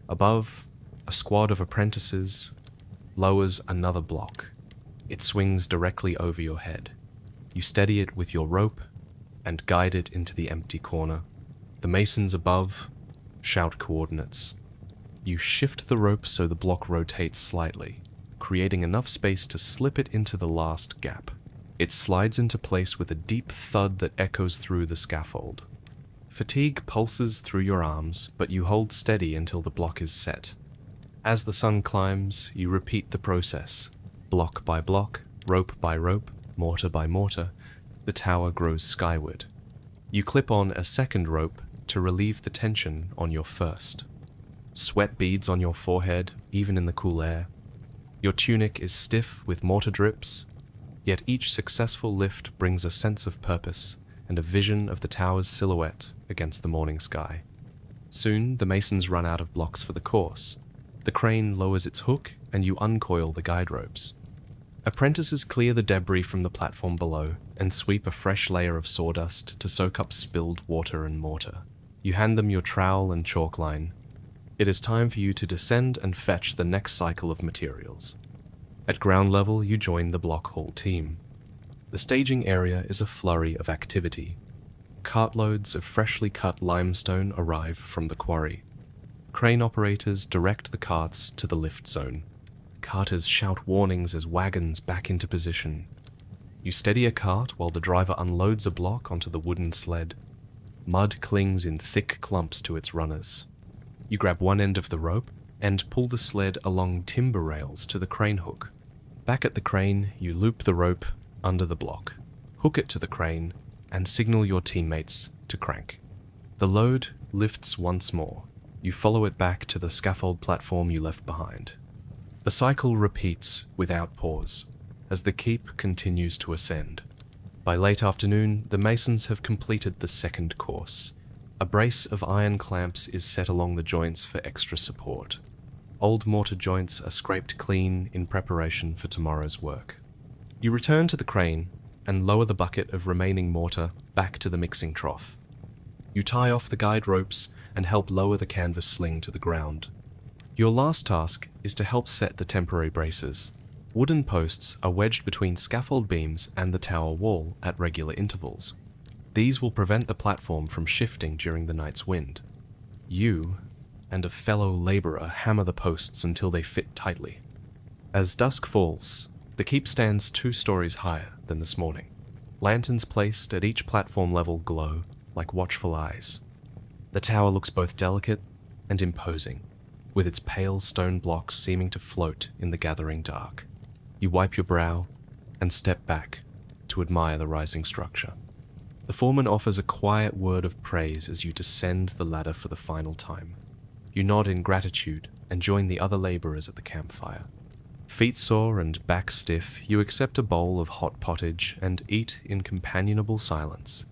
Above, a squad of apprentices lowers another block. It swings directly over your head. You steady it with your rope and guide it into the empty corner. The masons above shout coordinates. You shift the rope so the block rotates slightly, creating enough space to slip it into the last gap. It slides into place with a deep thud that echoes through the scaffold. Fatigue pulses through your arms, but you hold steady until the block is set. As the sun climbs, you repeat the process. Block by block, rope by rope, mortar by mortar, the tower grows skyward. You clip on a second rope to relieve the tension on your first. Sweat beads on your forehead, even in the cool air. Your tunic is stiff with mortar drips, yet each successful lift brings a sense of purpose and a vision of the tower's silhouette against the morning sky. Soon, the masons run out of blocks for the course. The crane lowers its hook, and you uncoil the guide ropes. Apprentices clear the debris from the platform below and sweep a fresh layer of sawdust to soak up spilled water and mortar. You hand them your trowel and chalk line. It is time for you to descend and fetch the next cycle of materials. At ground level, you join the block haul team. The staging area is a flurry of activity. Cartloads of freshly cut limestone arrive from the quarry. Crane operators direct the carts to the lift zone. Carters shout warnings as wagons back into position. You steady a cart while the driver unloads a block onto the wooden sled. Mud clings in thick clumps to its runners. You grab one end of the rope and pull the sled along timber rails to the crane hook. Back at the crane, you loop the rope under the block, hook it to the crane, and signal your teammates to crank. The load lifts once more. You follow it back to the scaffold platform you left behind. The cycle repeats without pause, as the keep continues to ascend. By late afternoon, the masons have completed the second course. A brace of iron clamps is set along the joints for extra support. Old mortar joints are scraped clean in preparation for tomorrow's work. You return to the crane and lower the bucket of remaining mortar back to the mixing trough. You tie off the guide ropes and help lower the canvas sling to the ground. Your last task is to help set the temporary braces. Wooden posts are wedged between scaffold beams and the tower wall at regular intervals. These will prevent the platform from shifting during the night's wind. You and a fellow laborer hammer the posts until they fit tightly. As dusk falls, the keep stands 2 stories higher than this morning. Lanterns placed at each platform level glow like watchful eyes. The tower looks both delicate and imposing. with its pale stone blocks seeming to float in the gathering dark. You wipe your brow and step back to admire the rising structure. The foreman offers a quiet word of praise as you descend the ladder for the final time. You nod in gratitude and join the other laborers at the campfire. Feet sore and back stiff, you accept a bowl of hot pottage and eat in companionable silence.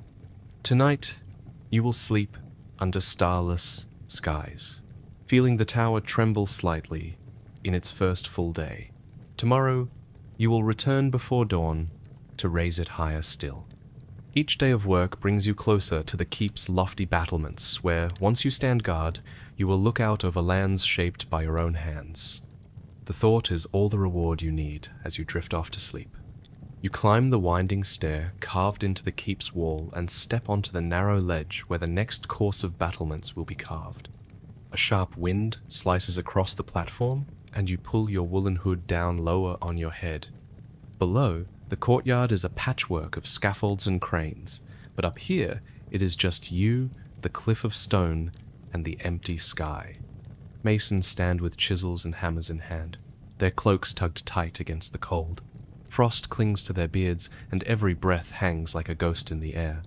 Tonight, you will sleep under starless skies, feeling the tower tremble slightly in its first full day. Tomorrow, you will return before dawn to raise it higher still. Each day of work brings you closer to the keep's lofty battlements, where, once you stand guard, you will look out over lands shaped by your own hands. The thought is all the reward you need as you drift off to sleep. You climb the winding stair carved into the keep's wall and step onto the narrow ledge where the next course of battlements will be carved. A sharp wind slices across the platform, and you pull your woolen hood down lower on your head. Below, the courtyard is a patchwork of scaffolds and cranes, but up here it is just you, the cliff of stone, and the empty sky. Masons stand with chisels and hammers in hand, their cloaks tugged tight against the cold. Frost clings to their beards, and every breath hangs like a ghost in the air.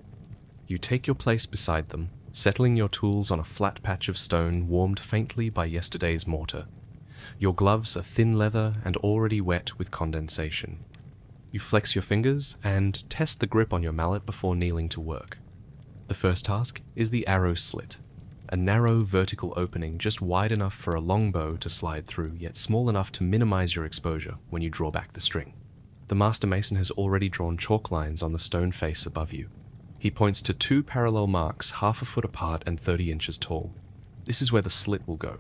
You take your place beside them, settling your tools on a flat patch of stone warmed faintly by yesterday's mortar. Your gloves are thin leather and already wet with condensation. You flex your fingers and test the grip on your mallet before kneeling to work. The first task is the arrow slit, a narrow vertical opening just wide enough for a longbow to slide through, yet small enough to minimize your exposure when you draw back the string. The master mason has already drawn chalk lines on the stone face above you. He points to 2 parallel marks half a foot apart and 30 inches tall. This is where the slit will go.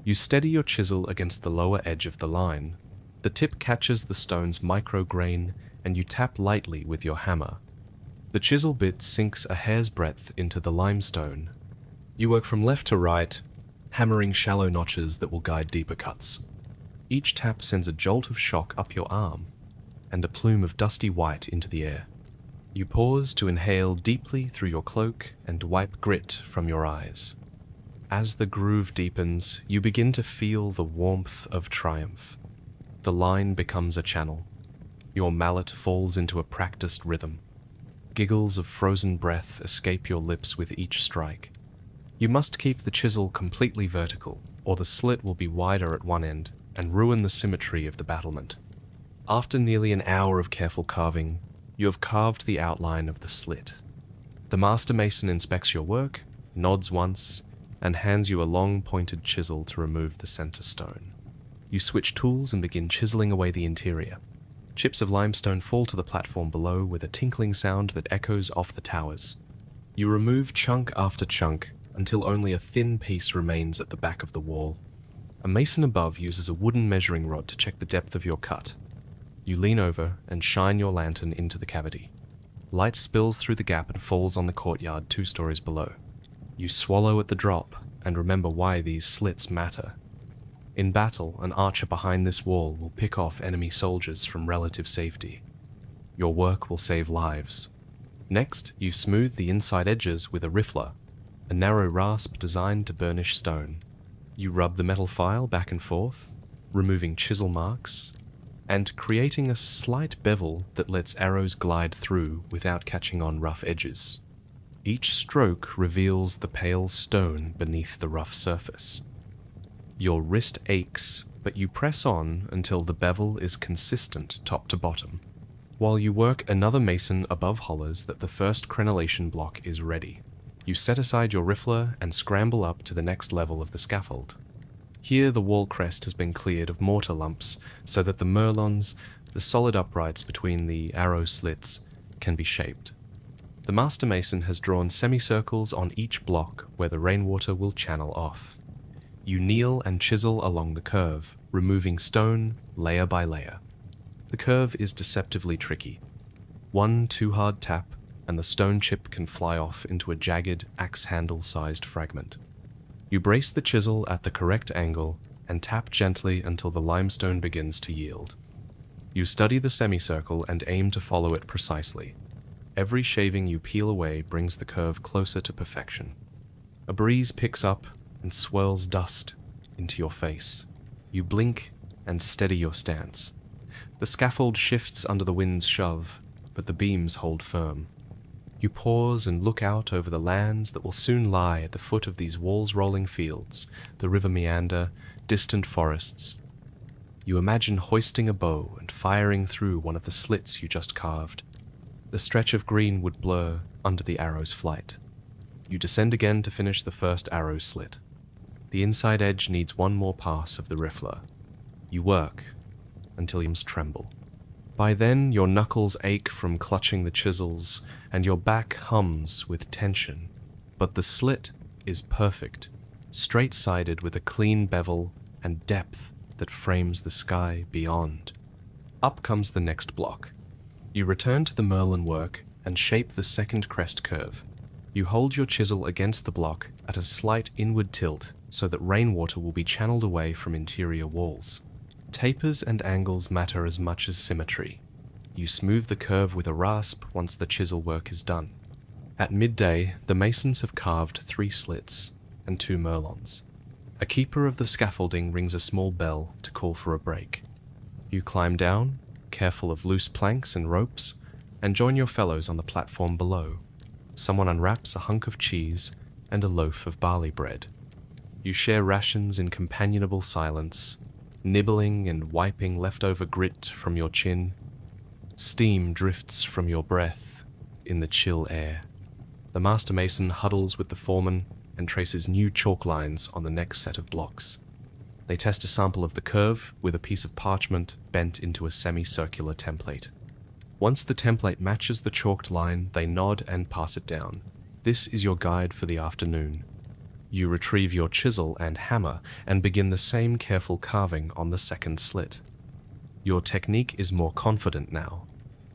You steady your chisel against the lower edge of the line. The tip catches the stone's micro-grain, and you tap lightly with your hammer. The chisel bit sinks a hair's breadth into the limestone. You work from left to right, hammering shallow notches that will guide deeper cuts. Each tap sends a jolt of shock up your arm, and a plume of dusty white into the air. You pause to inhale deeply through your cloak and wipe grit from your eyes. As the groove deepens, you begin to feel the warmth of triumph. The line becomes a channel. Your mallet falls into a practiced rhythm. Giggles of frozen breath escape your lips with each strike. You must keep the chisel completely vertical, or the slit will be wider at one end and ruin the symmetry of the battlement. After nearly an hour of careful carving, you have carved the outline of the slit. The master mason inspects your work, nods once, and hands you a long pointed chisel to remove the center stone. You switch tools and begin chiseling away the interior. Chips of limestone fall to the platform below with a tinkling sound that echoes off the towers. You remove chunk after chunk until only a thin piece remains at the back of the wall. A mason above uses a wooden measuring rod to check the depth of your cut. You lean over and shine your lantern into the cavity. Light spills through the gap and falls on the courtyard 2 stories below. You swallow at the drop and remember why these slits matter. In battle, an archer behind this wall will pick off enemy soldiers from relative safety. Your work will save lives. Next, you smooth the inside edges with a riffler, a narrow rasp designed to burnish stone. You rub the metal file back and forth, removing chisel marks, and creating a slight bevel that lets arrows glide through without catching on rough edges. Each stroke reveals the pale stone beneath the rough surface. Your wrist aches, but you press on until the bevel is consistent top to bottom. While you work, another mason above hollers that the first crenellation block is ready. You set aside your riffler and scramble up to the next level of the scaffold. Here the wall crest has been cleared of mortar lumps so that the merlons, the solid uprights between the arrow slits, can be shaped. The master mason has drawn semicircles on each block where the rainwater will channel off. You kneel and chisel along the curve, removing stone layer by layer. The curve is deceptively tricky. One too hard tap, and the stone chip can fly off into a jagged, axe-handle-sized fragment. You brace the chisel at the correct angle and tap gently until the limestone begins to yield. You study the semicircle and aim to follow it precisely. Every shaving you peel away brings the curve closer to perfection. A breeze picks up and swirls dust into your face. You blink and steady your stance. The scaffold shifts under the wind's shove, but the beams hold firm. You pause and look out over the lands that will soon lie at the foot of these walls-rolling fields, the river meander, distant forests. You imagine hoisting a bow and firing through one of the slits you just carved. The stretch of green would blur under the arrow's flight. You descend again to finish the first arrow slit. The inside edge needs one more pass of the riffler. You work until your arms tremble. By then, your knuckles ache from clutching the chisels, and your back hums with tension. But the slit is perfect, straight-sided with a clean bevel and depth that frames the sky beyond. Up comes the next block. You return to the merlin work and shape the second crest curve. You hold your chisel against the block at a slight inward tilt so that rainwater will be channeled away from interior walls. Tapers and angles matter as much as symmetry. You smooth the curve with a rasp once the chisel work is done. At midday, the masons have carved 3 slits and 2 merlons. A keeper of the scaffolding rings a small bell to call for a break. You climb down, careful of loose planks and ropes, and join your fellows on the platform below. Someone unwraps a hunk of cheese and a loaf of barley bread. You share rations in companionable silence, nibbling and wiping leftover grit from your chin. Steam drifts from your breath in the chill air. The master mason huddles with the foreman and traces new chalk lines on the next set of blocks. They test a sample of the curve with a piece of parchment bent into a semicircular template. Once the template matches the chalked line, they nod and pass it down. This is your guide for the afternoon. You retrieve your chisel and hammer and begin the same careful carving on the second slit. Your technique is more confident now.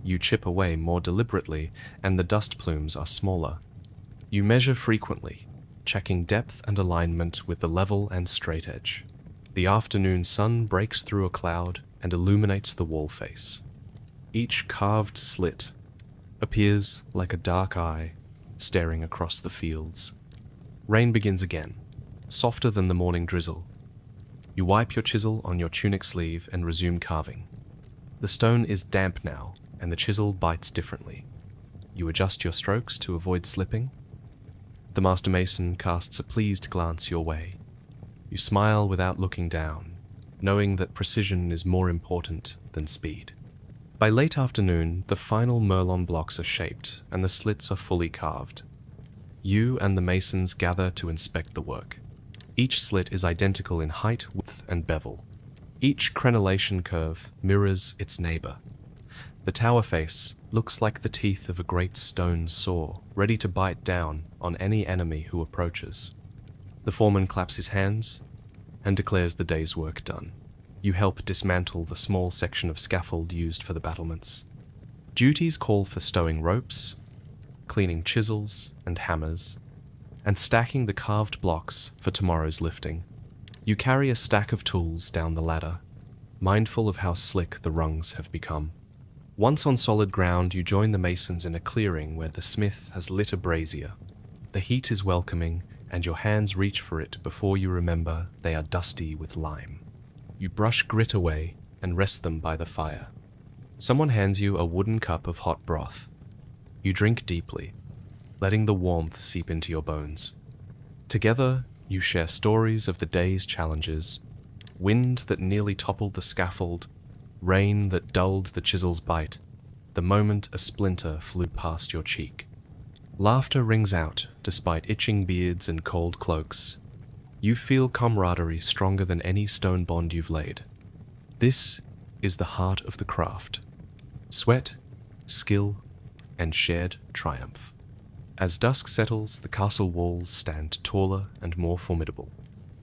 You chip away more deliberately, and the dust plumes are smaller. You measure frequently, checking depth and alignment with the level and straight edge. The afternoon sun breaks through a cloud and illuminates the wall face. Each carved slit appears like a dark eye staring across the fields. Rain begins again, softer than the morning drizzle. You wipe your chisel on your tunic sleeve and resume carving. The stone is damp now, and the chisel bites differently. You adjust your strokes to avoid slipping. The master mason casts a pleased glance your way. You smile without looking down, knowing that precision is more important than speed. By late afternoon, the final merlon blocks are shaped, and the slits are fully carved. You and the masons gather to inspect the work. Each slit is identical in height, width, and bevel. Each crenellation curve mirrors its neighbor. The tower face looks like the teeth of a great stone saw, ready to bite down on any enemy who approaches. The foreman claps his hands and declares the day's work done. You help dismantle the small section of scaffold used for the battlements. Duties call for stowing ropes, cleaning chisels and hammers, and stacking the carved blocks for tomorrow's lifting. You carry a stack of tools down the ladder, mindful of how slick the rungs have become. Once on solid ground, you join the masons in a clearing where the smith has lit a brazier. The heat is welcoming, and your hands reach for it before you remember they are dusty with lime. You brush grit away and rest them by the fire. Someone hands you a wooden cup of hot broth. You drink deeply, letting the warmth seep into your bones. Together, you share stories of the day's challenges: wind that nearly toppled the scaffold, rain that dulled the chisel's bite, the moment a splinter flew past your cheek. Laughter rings out despite itching beards and cold cloaks. You feel camaraderie stronger than any stone bond you've laid. This is the heart of the craft: sweat, skill, and shared triumph. As dusk settles, the castle walls stand taller and more formidable.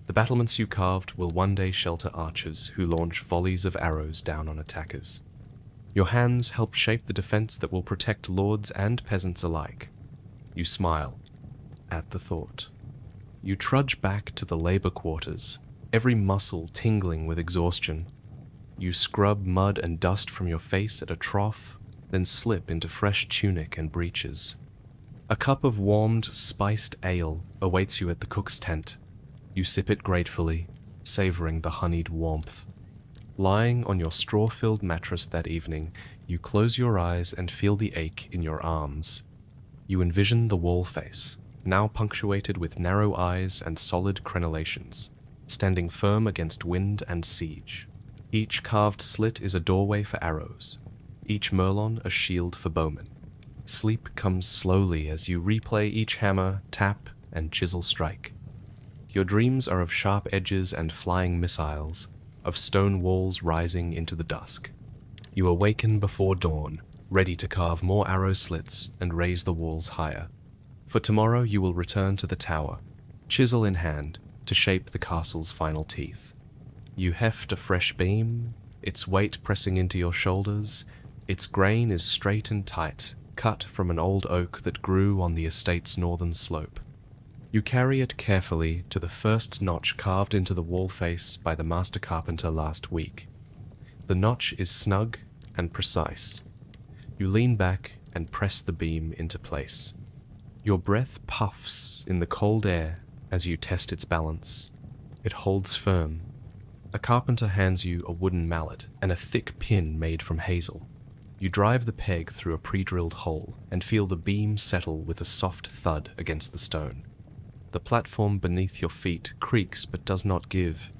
The battlements you carved will one day shelter archers who launch volleys of arrows down on attackers. Your hands help shape the defense that will protect lords and peasants alike. You smile at the thought. You trudge back to the labor quarters, every muscle tingling with exhaustion. You scrub mud and dust from your face at a trough, then slip into fresh tunic and breeches. A cup of warmed, spiced ale awaits you at the cook's tent. You sip it gratefully, savoring the honeyed warmth. Lying on your straw-filled mattress that evening, you close your eyes and feel the ache in your arms. You envision the wall face, now punctuated with narrow eyes and solid crenellations, standing firm against wind and siege. Each carved slit is a doorway for arrows, each merlon a shield for bowmen. Sleep comes slowly as you replay each hammer, tap, and chisel strike. Your dreams are of sharp edges and flying missiles, of stone walls rising into the dusk. You awaken before dawn, ready to carve more arrow slits and raise the walls higher. For tomorrow you will return to the tower, chisel in hand, to shape the castle's final teeth. You heft a fresh beam, its weight pressing into your shoulders. Its grain is straight and tight, cut from an old oak that grew on the estate's northern slope. You carry it carefully to the first notch carved into the wall face by the master carpenter last week. The notch is snug and precise. You lean back and press the beam into place. Your breath puffs in the cold air as you test its balance. It holds firm. A carpenter hands you a wooden mallet and a thick pin made from hazel. You drive the peg through a pre-drilled hole and feel the beam settle with a soft thud against the stone. The platform beneath your feet creaks but does not give.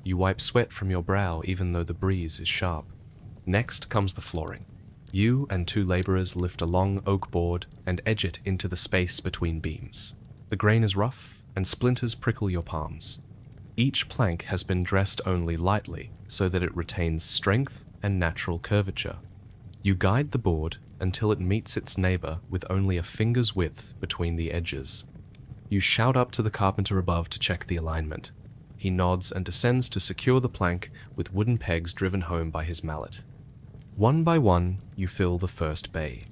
You wipe sweat from your brow even though the breeze is sharp. Next comes the flooring. You and 2 laborers lift a long oak board and edge it into the space between beams. The grain is rough and splinters prickle your palms. Each plank has been dressed only lightly so that it retains strength and natural curvature. You guide the board until it meets its neighbor with only a finger's width between the edges. You shout up to the carpenter above to check the alignment. He nods and descends to secure the plank with wooden pegs driven home by his mallet. One by one, you fill the first bay.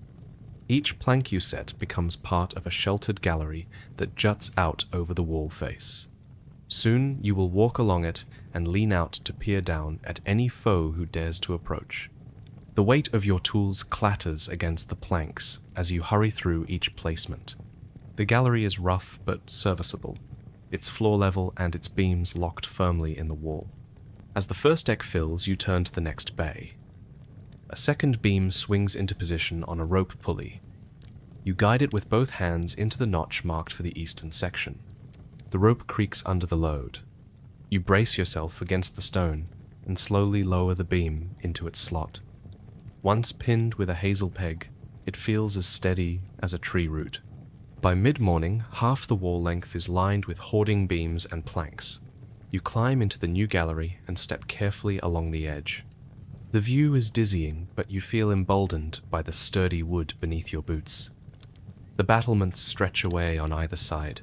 Each plank you set becomes part of a sheltered gallery that juts out over the wall face. Soon you will walk along it and lean out to peer down at any foe who dares to approach. The weight of your tools clatters against the planks as you hurry through each placement. The gallery is rough but serviceable, its floor level and its beams locked firmly in the wall. As the first deck fills, you turn to the next bay. A second beam swings into position on a rope pulley. You guide it with both hands into the notch marked for the eastern section. The rope creaks under the load. You brace yourself against the stone and slowly lower the beam into its slot. Once pinned with a hazel peg, it feels as steady as a tree root. By mid-morning, half the wall length is lined with hoarding beams and planks. You climb into the new gallery and step carefully along the edge. The view is dizzying, but you feel emboldened by the sturdy wood beneath your boots. The battlements stretch away on either side.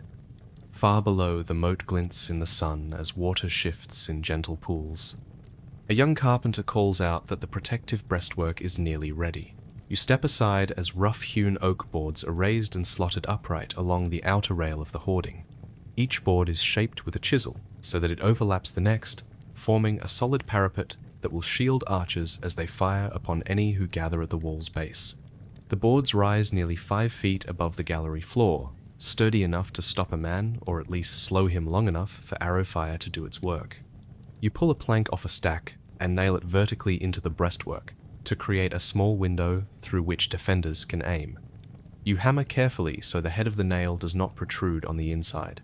Far below, the moat glints in the sun as water shifts in gentle pools. A young carpenter calls out that the protective breastwork is nearly ready. You step aside as rough-hewn oak boards are raised and slotted upright along the outer rail of the hoarding. Each board is shaped with a chisel so that it overlaps the next, forming a solid parapet that will shield archers as they fire upon any who gather at the wall's base. The boards rise nearly 5 feet above the gallery floor, sturdy enough to stop a man or at least slow him long enough for arrow fire to do its work. You pull a plank off a stack and nail it vertically into the breastwork to create a small window through which defenders can aim. You hammer carefully so the head of the nail does not protrude on the inside.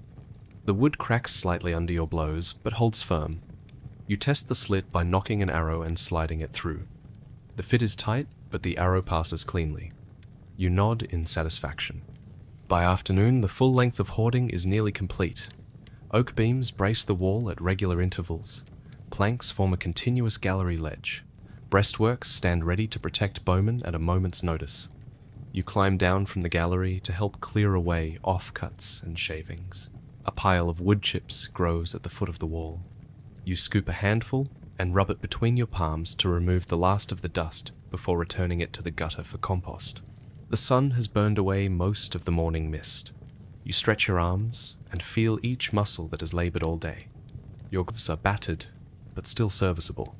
The wood cracks slightly under your blows, but holds firm. You test the slit by knocking an arrow and sliding it through. The fit is tight, but the arrow passes cleanly. You nod in satisfaction. By afternoon, the full length of hoarding is nearly complete. Oak beams brace the wall at regular intervals. Planks form a continuous gallery ledge. Breastworks stand ready to protect bowmen at a moment's notice. You climb down from the gallery to help clear away offcuts and shavings. A pile of wood chips grows at the foot of the wall. You scoop a handful and rub it between your palms to remove the last of the dust before returning it to the gutter for compost. The sun has burned away most of the morning mist. You stretch your arms and feel each muscle that has labored all day. Your gloves are battered, but still serviceable.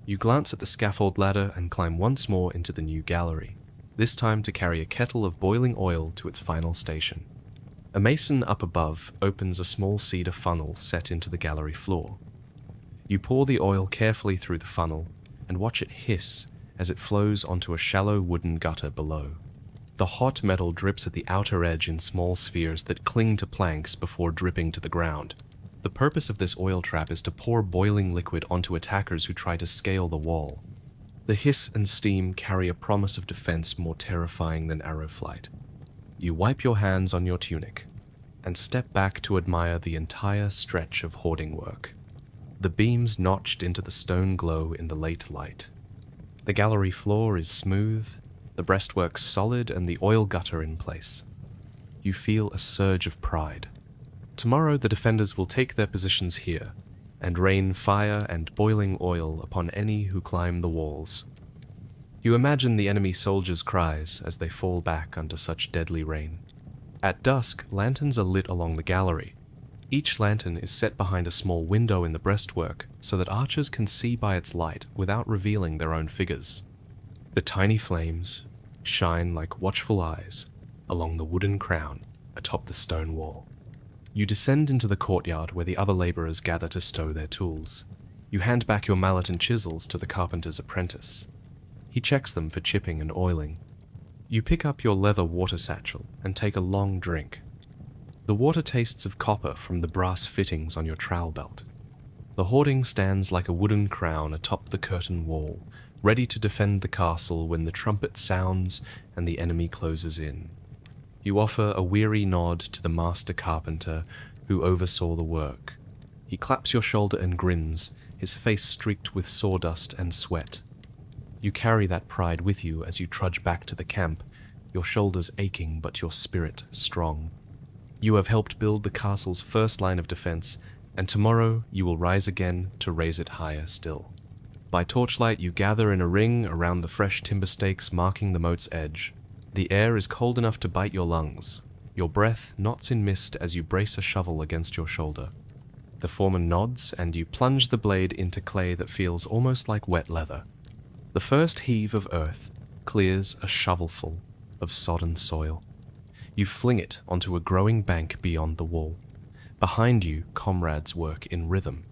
You glance at the scaffold ladder and climb once more into the new gallery, this time to carry a kettle of boiling oil to its final station. A mason up above opens a small cedar funnel set into the gallery floor. You pour the oil carefully through the funnel and watch it hiss as it flows onto a shallow wooden gutter below. The hot metal drips at the outer edge in small spheres that cling to planks before dripping to the ground. The purpose of this oil trap is to pour boiling liquid onto attackers who try to scale the wall. The hiss and steam carry a promise of defense more terrifying than arrow flight. You wipe your hands on your tunic and step back to admire the entire stretch of hoarding work. The beams notched into the stone glow in the late light. The gallery floor is smooth, the breastwork solid, and the oil gutter in place. You feel a surge of pride. Tomorrow the defenders will take their positions here and rain fire and boiling oil upon any who climb the walls. You imagine the enemy soldiers' cries as they fall back under such deadly rain. At dusk, lanterns are lit along the gallery. Each lantern is set behind a small window in the breastwork so that archers can see by its light without revealing their own figures. The tiny flames shine like watchful eyes along the wooden crown atop the stone wall. You descend into the courtyard where the other laborers gather to stow their tools. You hand back your mallet and chisels to the carpenter's apprentice. He checks them for chipping and oiling. You pick up your leather water satchel and take a long drink. The water tastes of copper from the brass fittings on your trowel belt. The hoarding stands like a wooden crown atop the curtain wall, ready to defend the castle when the trumpet sounds and the enemy closes in. You offer a weary nod to the master carpenter who oversaw the work. He claps your shoulder and grins, his face streaked with sawdust and sweat. You carry that pride with you as you trudge back to the camp, your shoulders aching but your spirit strong. You have helped build the castle's first line of defense, and tomorrow you will rise again to raise it higher still. By torchlight you gather in a ring around the fresh timber stakes marking the moat's edge. The air is cold enough to bite your lungs. Your breath knots in mist as you brace a shovel against your shoulder. The foreman nods and you plunge the blade into clay that feels almost like wet leather. The first heave of earth clears a shovelful of sodden soil. You fling it onto a growing bank beyond the wall. Behind you, comrades work in rhythm.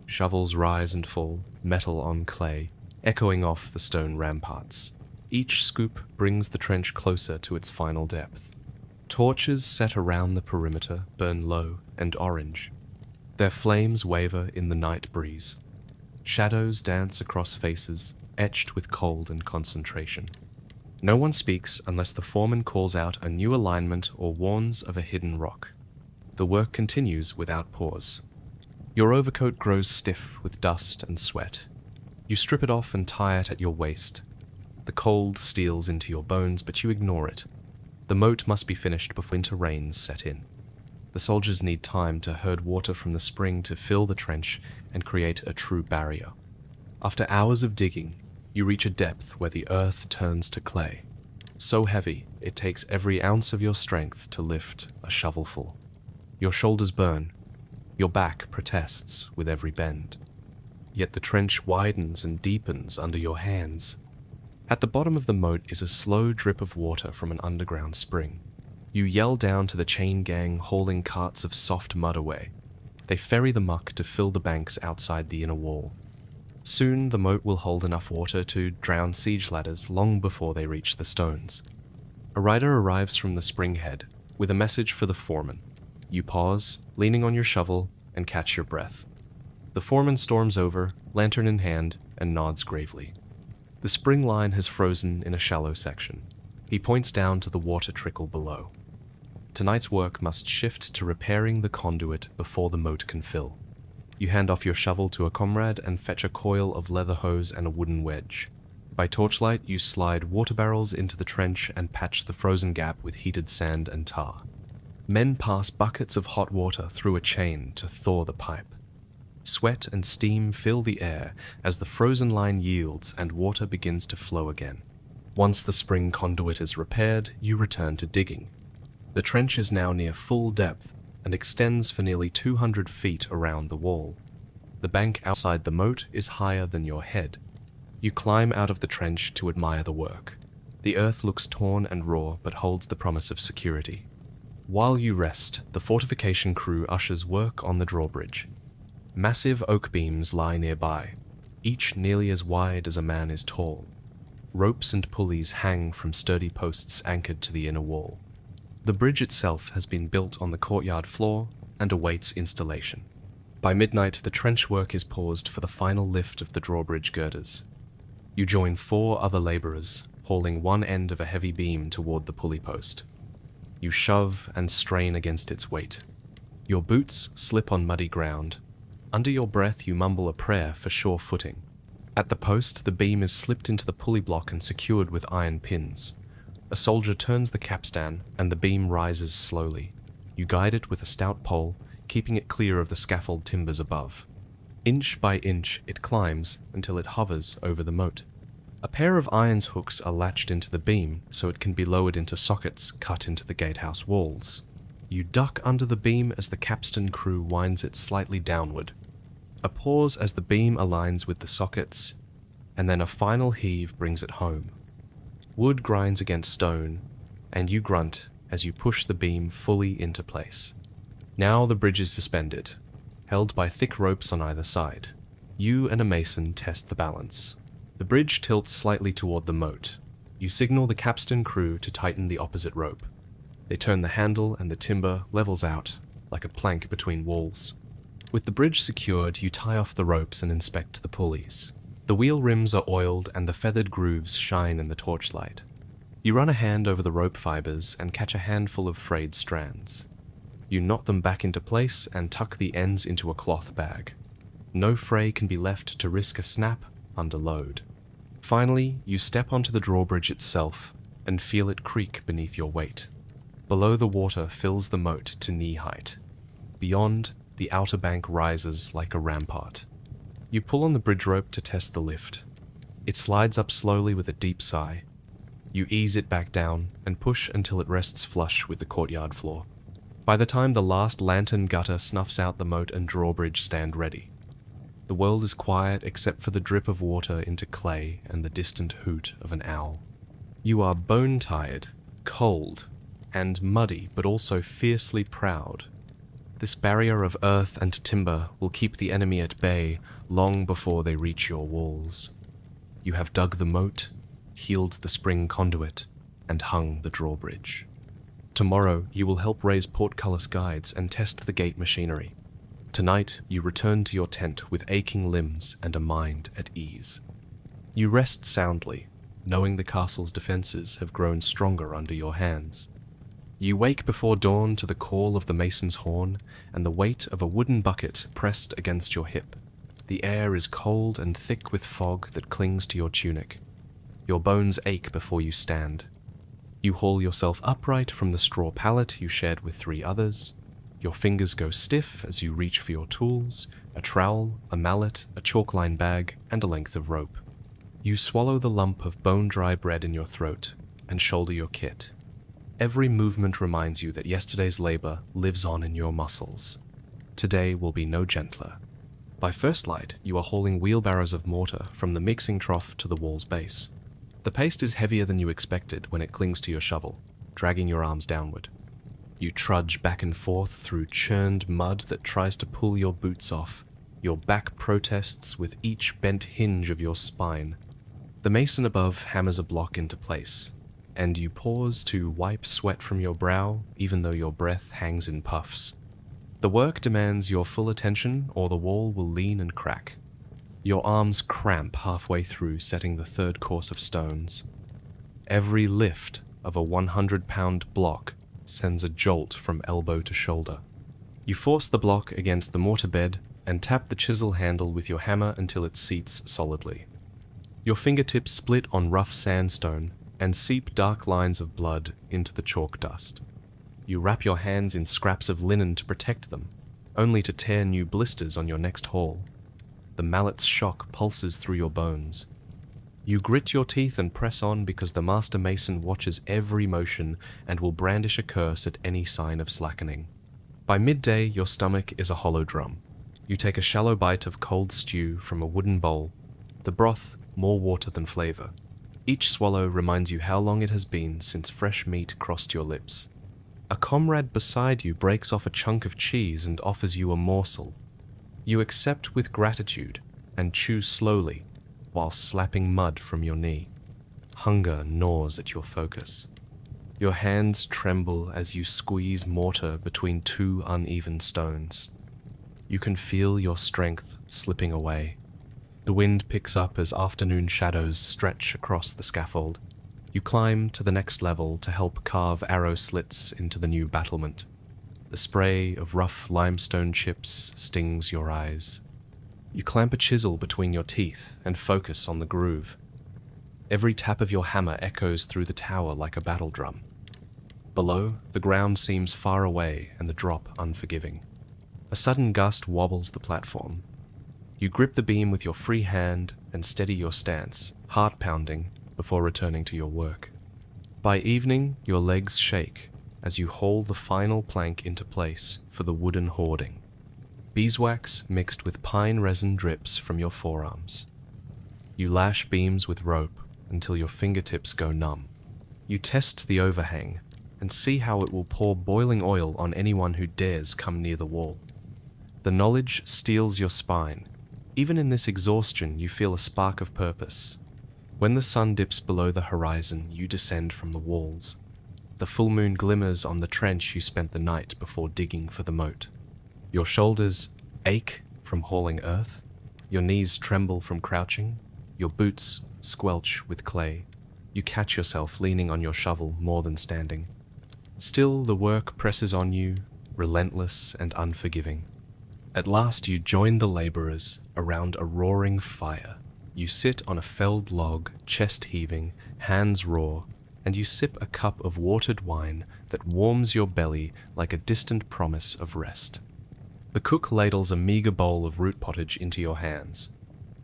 Shovels rise and fall, metal on clay, echoing off the stone ramparts. Each scoop brings the trench closer to its final depth. Torches set around the perimeter burn low and orange. Their flames waver in the night breeze. Shadows dance across faces, etched with cold and concentration. No one speaks unless the foreman calls out a new alignment or warns of a hidden rock. The work continues without pause. Your overcoat grows stiff with dust and sweat. You strip it off and tie it at your waist. The cold steals into your bones, but you ignore it. The moat must be finished before winter rains set in. The soldiers need time to herd water from the spring to fill the trench and create a true barrier. After hours of digging, you reach a depth where the earth turns to clay. So heavy, it takes every ounce of your strength to lift a shovelful. Your shoulders burn. Your back protests with every bend. Yet the trench widens and deepens under your hands. At the bottom of the moat is a slow drip of water from an underground spring. You yell down to the chain gang hauling carts of soft mud away. They ferry the muck to fill the banks outside the inner wall. Soon the moat will hold enough water to drown siege ladders long before they reach the stones. A rider arrives from the spring head with a message for the foreman. You pause, leaning on your shovel, and catch your breath. The foreman storms over, lantern in hand, and nods gravely. The spring line has frozen in a shallow section. He points down to the water trickle below. Tonight's work must shift to repairing the conduit before the moat can fill. You hand off your shovel to a comrade and fetch a coil of leather hose and a wooden wedge. By torchlight, you slide water barrels into the trench and patch the frozen gap with heated sand and tar. Men pass buckets of hot water through a chain to thaw the pipe. Sweat and steam fill the air as the frozen line yields and water begins to flow again. Once the spring conduit is repaired, you return to digging. The trench is now near full depth and extends for nearly 200 feet around the wall. The bank outside the moat is higher than your head. You climb out of the trench to admire the work. The earth looks torn and raw but holds the promise of security. While you rest, the fortification crew ushers work on the drawbridge. Massive oak beams lie nearby, each nearly as wide as a man is tall. Ropes and pulleys hang from sturdy posts anchored to the inner wall. The bridge itself has been built on the courtyard floor and awaits installation. By midnight, the trench work is paused for the final lift of the drawbridge girders. You join 4 other labourers, hauling one end of a heavy beam toward the pulley post. You shove and strain against its weight. Your boots slip on muddy ground. Under your breath, you mumble a prayer for sure footing. At the post, the beam is slipped into the pulley block and secured with iron pins. A soldier turns the capstan, and the beam rises slowly. You guide it with a stout pole, keeping it clear of the scaffold timbers above. Inch by inch, it climbs until it hovers over the moat. A pair of irons hooks are latched into the beam so it can be lowered into sockets cut into the gatehouse walls. You duck under the beam as the capstan crew winds it slightly downward. A pause as the beam aligns with the sockets, and then a final heave brings it home. Wood grinds against stone, and you grunt as you push the beam fully into place. Now the bridge is suspended, held by thick ropes on either side. You and a mason test the balance. The bridge tilts slightly toward the moat. You signal the capstan crew to tighten the opposite rope. They turn the handle and the timber levels out, like a plank between walls. With the bridge secured, you tie off the ropes and inspect the pulleys. The wheel rims are oiled and the feathered grooves shine in the torchlight. You run a hand over the rope fibers and catch a handful of frayed strands. You knot them back into place and tuck the ends into a cloth bag. No fray can be left to risk a snap under load. Finally, you step onto the drawbridge itself and feel it creak beneath your weight. Below, the water fills the moat to knee height. Beyond, the outer bank rises like a rampart. You pull on the bridge rope to test the lift. It slides up slowly with a deep sigh. You ease it back down and push until it rests flush with the courtyard floor. By the time the last lantern gutter snuffs out, the moat and drawbridge stand ready. The world is quiet except for the drip of water into clay and the distant hoot of an owl. You are bone-tired, cold, and muddy, but also fiercely proud. This barrier of earth and timber will keep the enemy at bay long before they reach your walls. You have dug the moat, healed the spring conduit, and hung the drawbridge. Tomorrow you will help raise portcullis guides and test the gate machinery. Tonight you return to your tent with aching limbs and a mind at ease. You rest soundly, knowing the castle's defenses have grown stronger under your hands. You wake before dawn to the call of the mason's horn and the weight of a wooden bucket pressed against your hip. The air is cold and thick with fog that clings to your tunic. Your bones ache before you stand. You haul yourself upright from the straw pallet you shared with 3 others. Your fingers go stiff as you reach for your tools, a trowel, a mallet, a chalk-lined bag, and a length of rope. You swallow the lump of bone-dry bread in your throat and shoulder your kit. Every movement reminds you that yesterday's labor lives on in your muscles. Today will be no gentler. By first light, you are hauling wheelbarrows of mortar from the mixing trough to the wall's base. The paste is heavier than you expected when it clings to your shovel, dragging your arms downward. You trudge back and forth through churned mud that tries to pull your boots off. Your back protests with each bent hinge of your spine. The mason above hammers a block into place, and you pause to wipe sweat from your brow even though your breath hangs in puffs. The work demands your full attention or the wall will lean and crack. Your arms cramp halfway through setting the 3rd course of stones. Every lift of a 100-pound block sends a jolt from elbow to shoulder. You force the block against the mortar bed and tap the chisel handle with your hammer until it seats solidly. Your fingertips split on rough sandstone and seep dark lines of blood into the chalk dust. You wrap your hands in scraps of linen to protect them, only to tear new blisters on your next haul. The mallet's shock pulses through your bones. You grit your teeth and press on because the master mason watches every motion and will brandish a curse at any sign of slackening. By midday, your stomach is a hollow drum. You take a shallow bite of cold stew from a wooden bowl, the broth more water than flavor. Each swallow reminds you how long it has been since fresh meat crossed your lips. A comrade beside you breaks off a chunk of cheese and offers you a morsel. You accept with gratitude and chew slowly while slapping mud from your knee. Hunger gnaws at your focus. Your hands tremble as you squeeze mortar between two uneven stones. You can feel your strength slipping away. The wind picks up as afternoon shadows stretch across the scaffold. You climb to the next level to help carve arrow slits into the new battlement. The spray of rough limestone chips stings your eyes. You clamp a chisel between your teeth and focus on the groove. Every tap of your hammer echoes through the tower like a battle drum. Below, the ground seems far away and the drop unforgiving. A sudden gust wobbles the platform. You grip the beam with your free hand and steady your stance, heart pounding, before returning to your work. By evening, your legs shake as you haul the final plank into place for the wooden hoarding. Beeswax mixed with pine resin drips from your forearms. You lash beams with rope until your fingertips go numb. You test the overhang and see how it will pour boiling oil on anyone who dares come near the wall. The knowledge steels your spine. Even in this exhaustion, you feel a spark of purpose. When the sun dips below the horizon, you descend from the walls. The full moon glimmers on the trench you spent the night before digging for the moat. Your shoulders ache from hauling earth. Your knees tremble from crouching. Your boots squelch with clay. You catch yourself leaning on your shovel more than standing. Still, the work presses on you, relentless and unforgiving. At last you join the laborers around a roaring fire. You sit on a felled log, chest heaving, hands raw, and you sip a cup of watered wine that warms your belly like a distant promise of rest. The cook ladles a meager bowl of root pottage into your hands.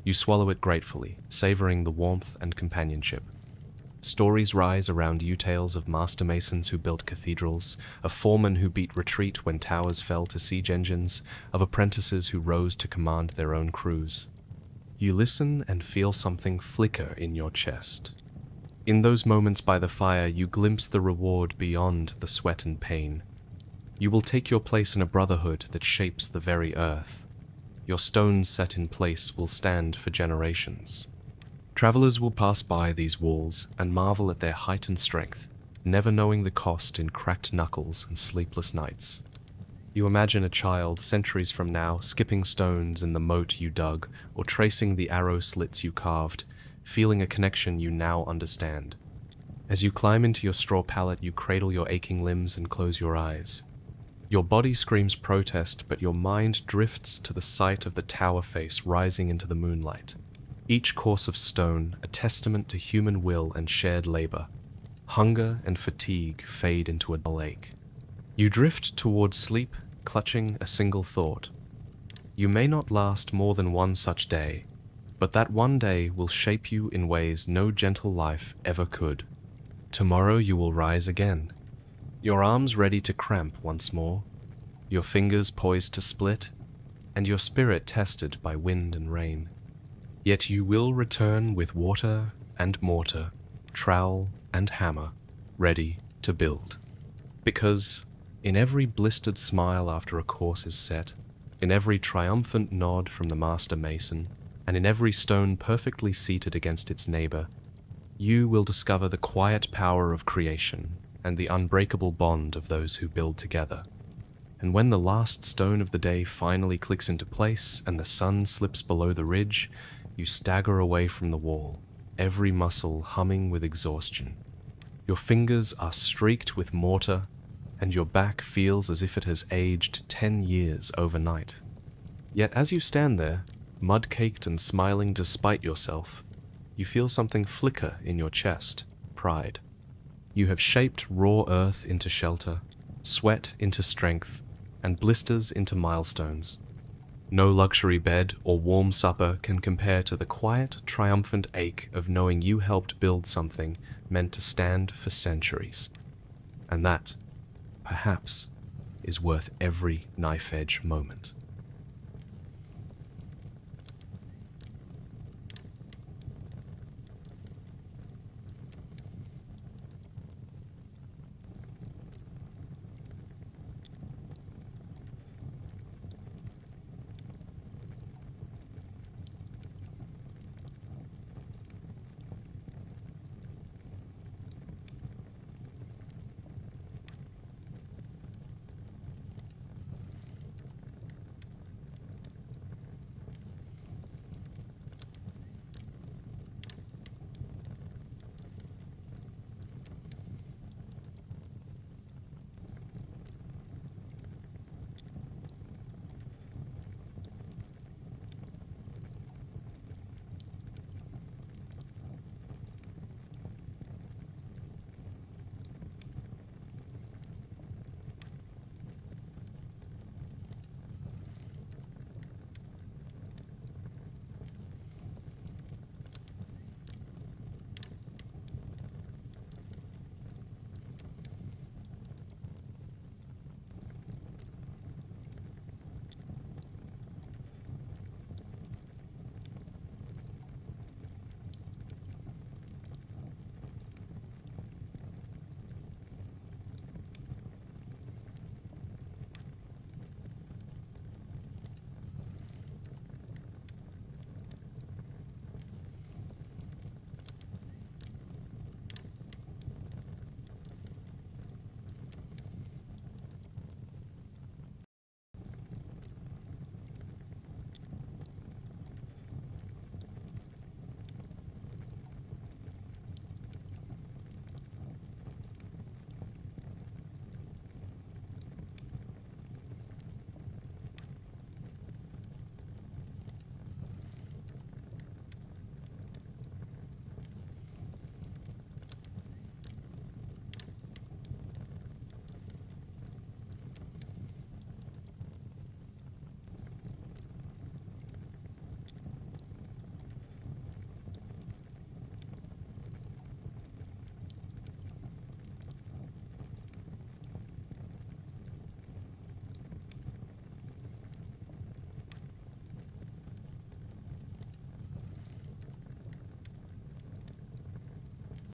You swallow it gratefully, savoring the warmth and companionship. Stories rise around you, tales of master masons who built cathedrals, of foremen who beat retreat when towers fell to siege engines, of apprentices who rose to command their own crews. You listen and feel something flicker in your chest. In those moments by the fire, you glimpse the reward beyond the sweat and pain. You will take your place in a brotherhood that shapes the very earth. Your stones set in place will stand for generations. Travelers will pass by these walls and marvel at their heightened strength, never knowing the cost in cracked knuckles and sleepless nights. You imagine a child centuries from now skipping stones in the moat you dug or tracing the arrow slits you carved, feeling a connection you now understand. As you climb into your straw pallet, you cradle your aching limbs and close your eyes. Your body screams protest, but your mind drifts to the sight of the tower face rising into the moonlight. Each course of stone, a testament to human will and shared labor. Hunger and fatigue fade into a dull ache. You drift towards sleep, clutching a single thought. You may not last more than one such day, but that one day will shape you in ways no gentle life ever could. Tomorrow you will rise again, your arms ready to cramp once more, your fingers poised to split, and your spirit tested by wind and rain. Yet you will return with water and mortar, trowel and hammer, ready to build. Because in every blistered smile after a course is set, in every triumphant nod from the master mason, and in every stone perfectly seated against its neighbor, you will discover the quiet power of creation and the unbreakable bond of those who build together. And when the last stone of the day finally clicks into place and the sun slips below the ridge, you stagger away from the wall, every muscle humming with exhaustion. Your fingers are streaked with mortar, and your back feels as if it has aged 10 years overnight. Yet as you stand there, mud-caked and smiling despite yourself, you feel something flicker in your chest, pride. You have shaped raw earth into shelter, sweat into strength, and blisters into milestones. No luxury bed or warm supper can compare to the quiet, triumphant ache of knowing you helped build something meant to stand for centuries. And that, perhaps, is worth every knife-edge moment.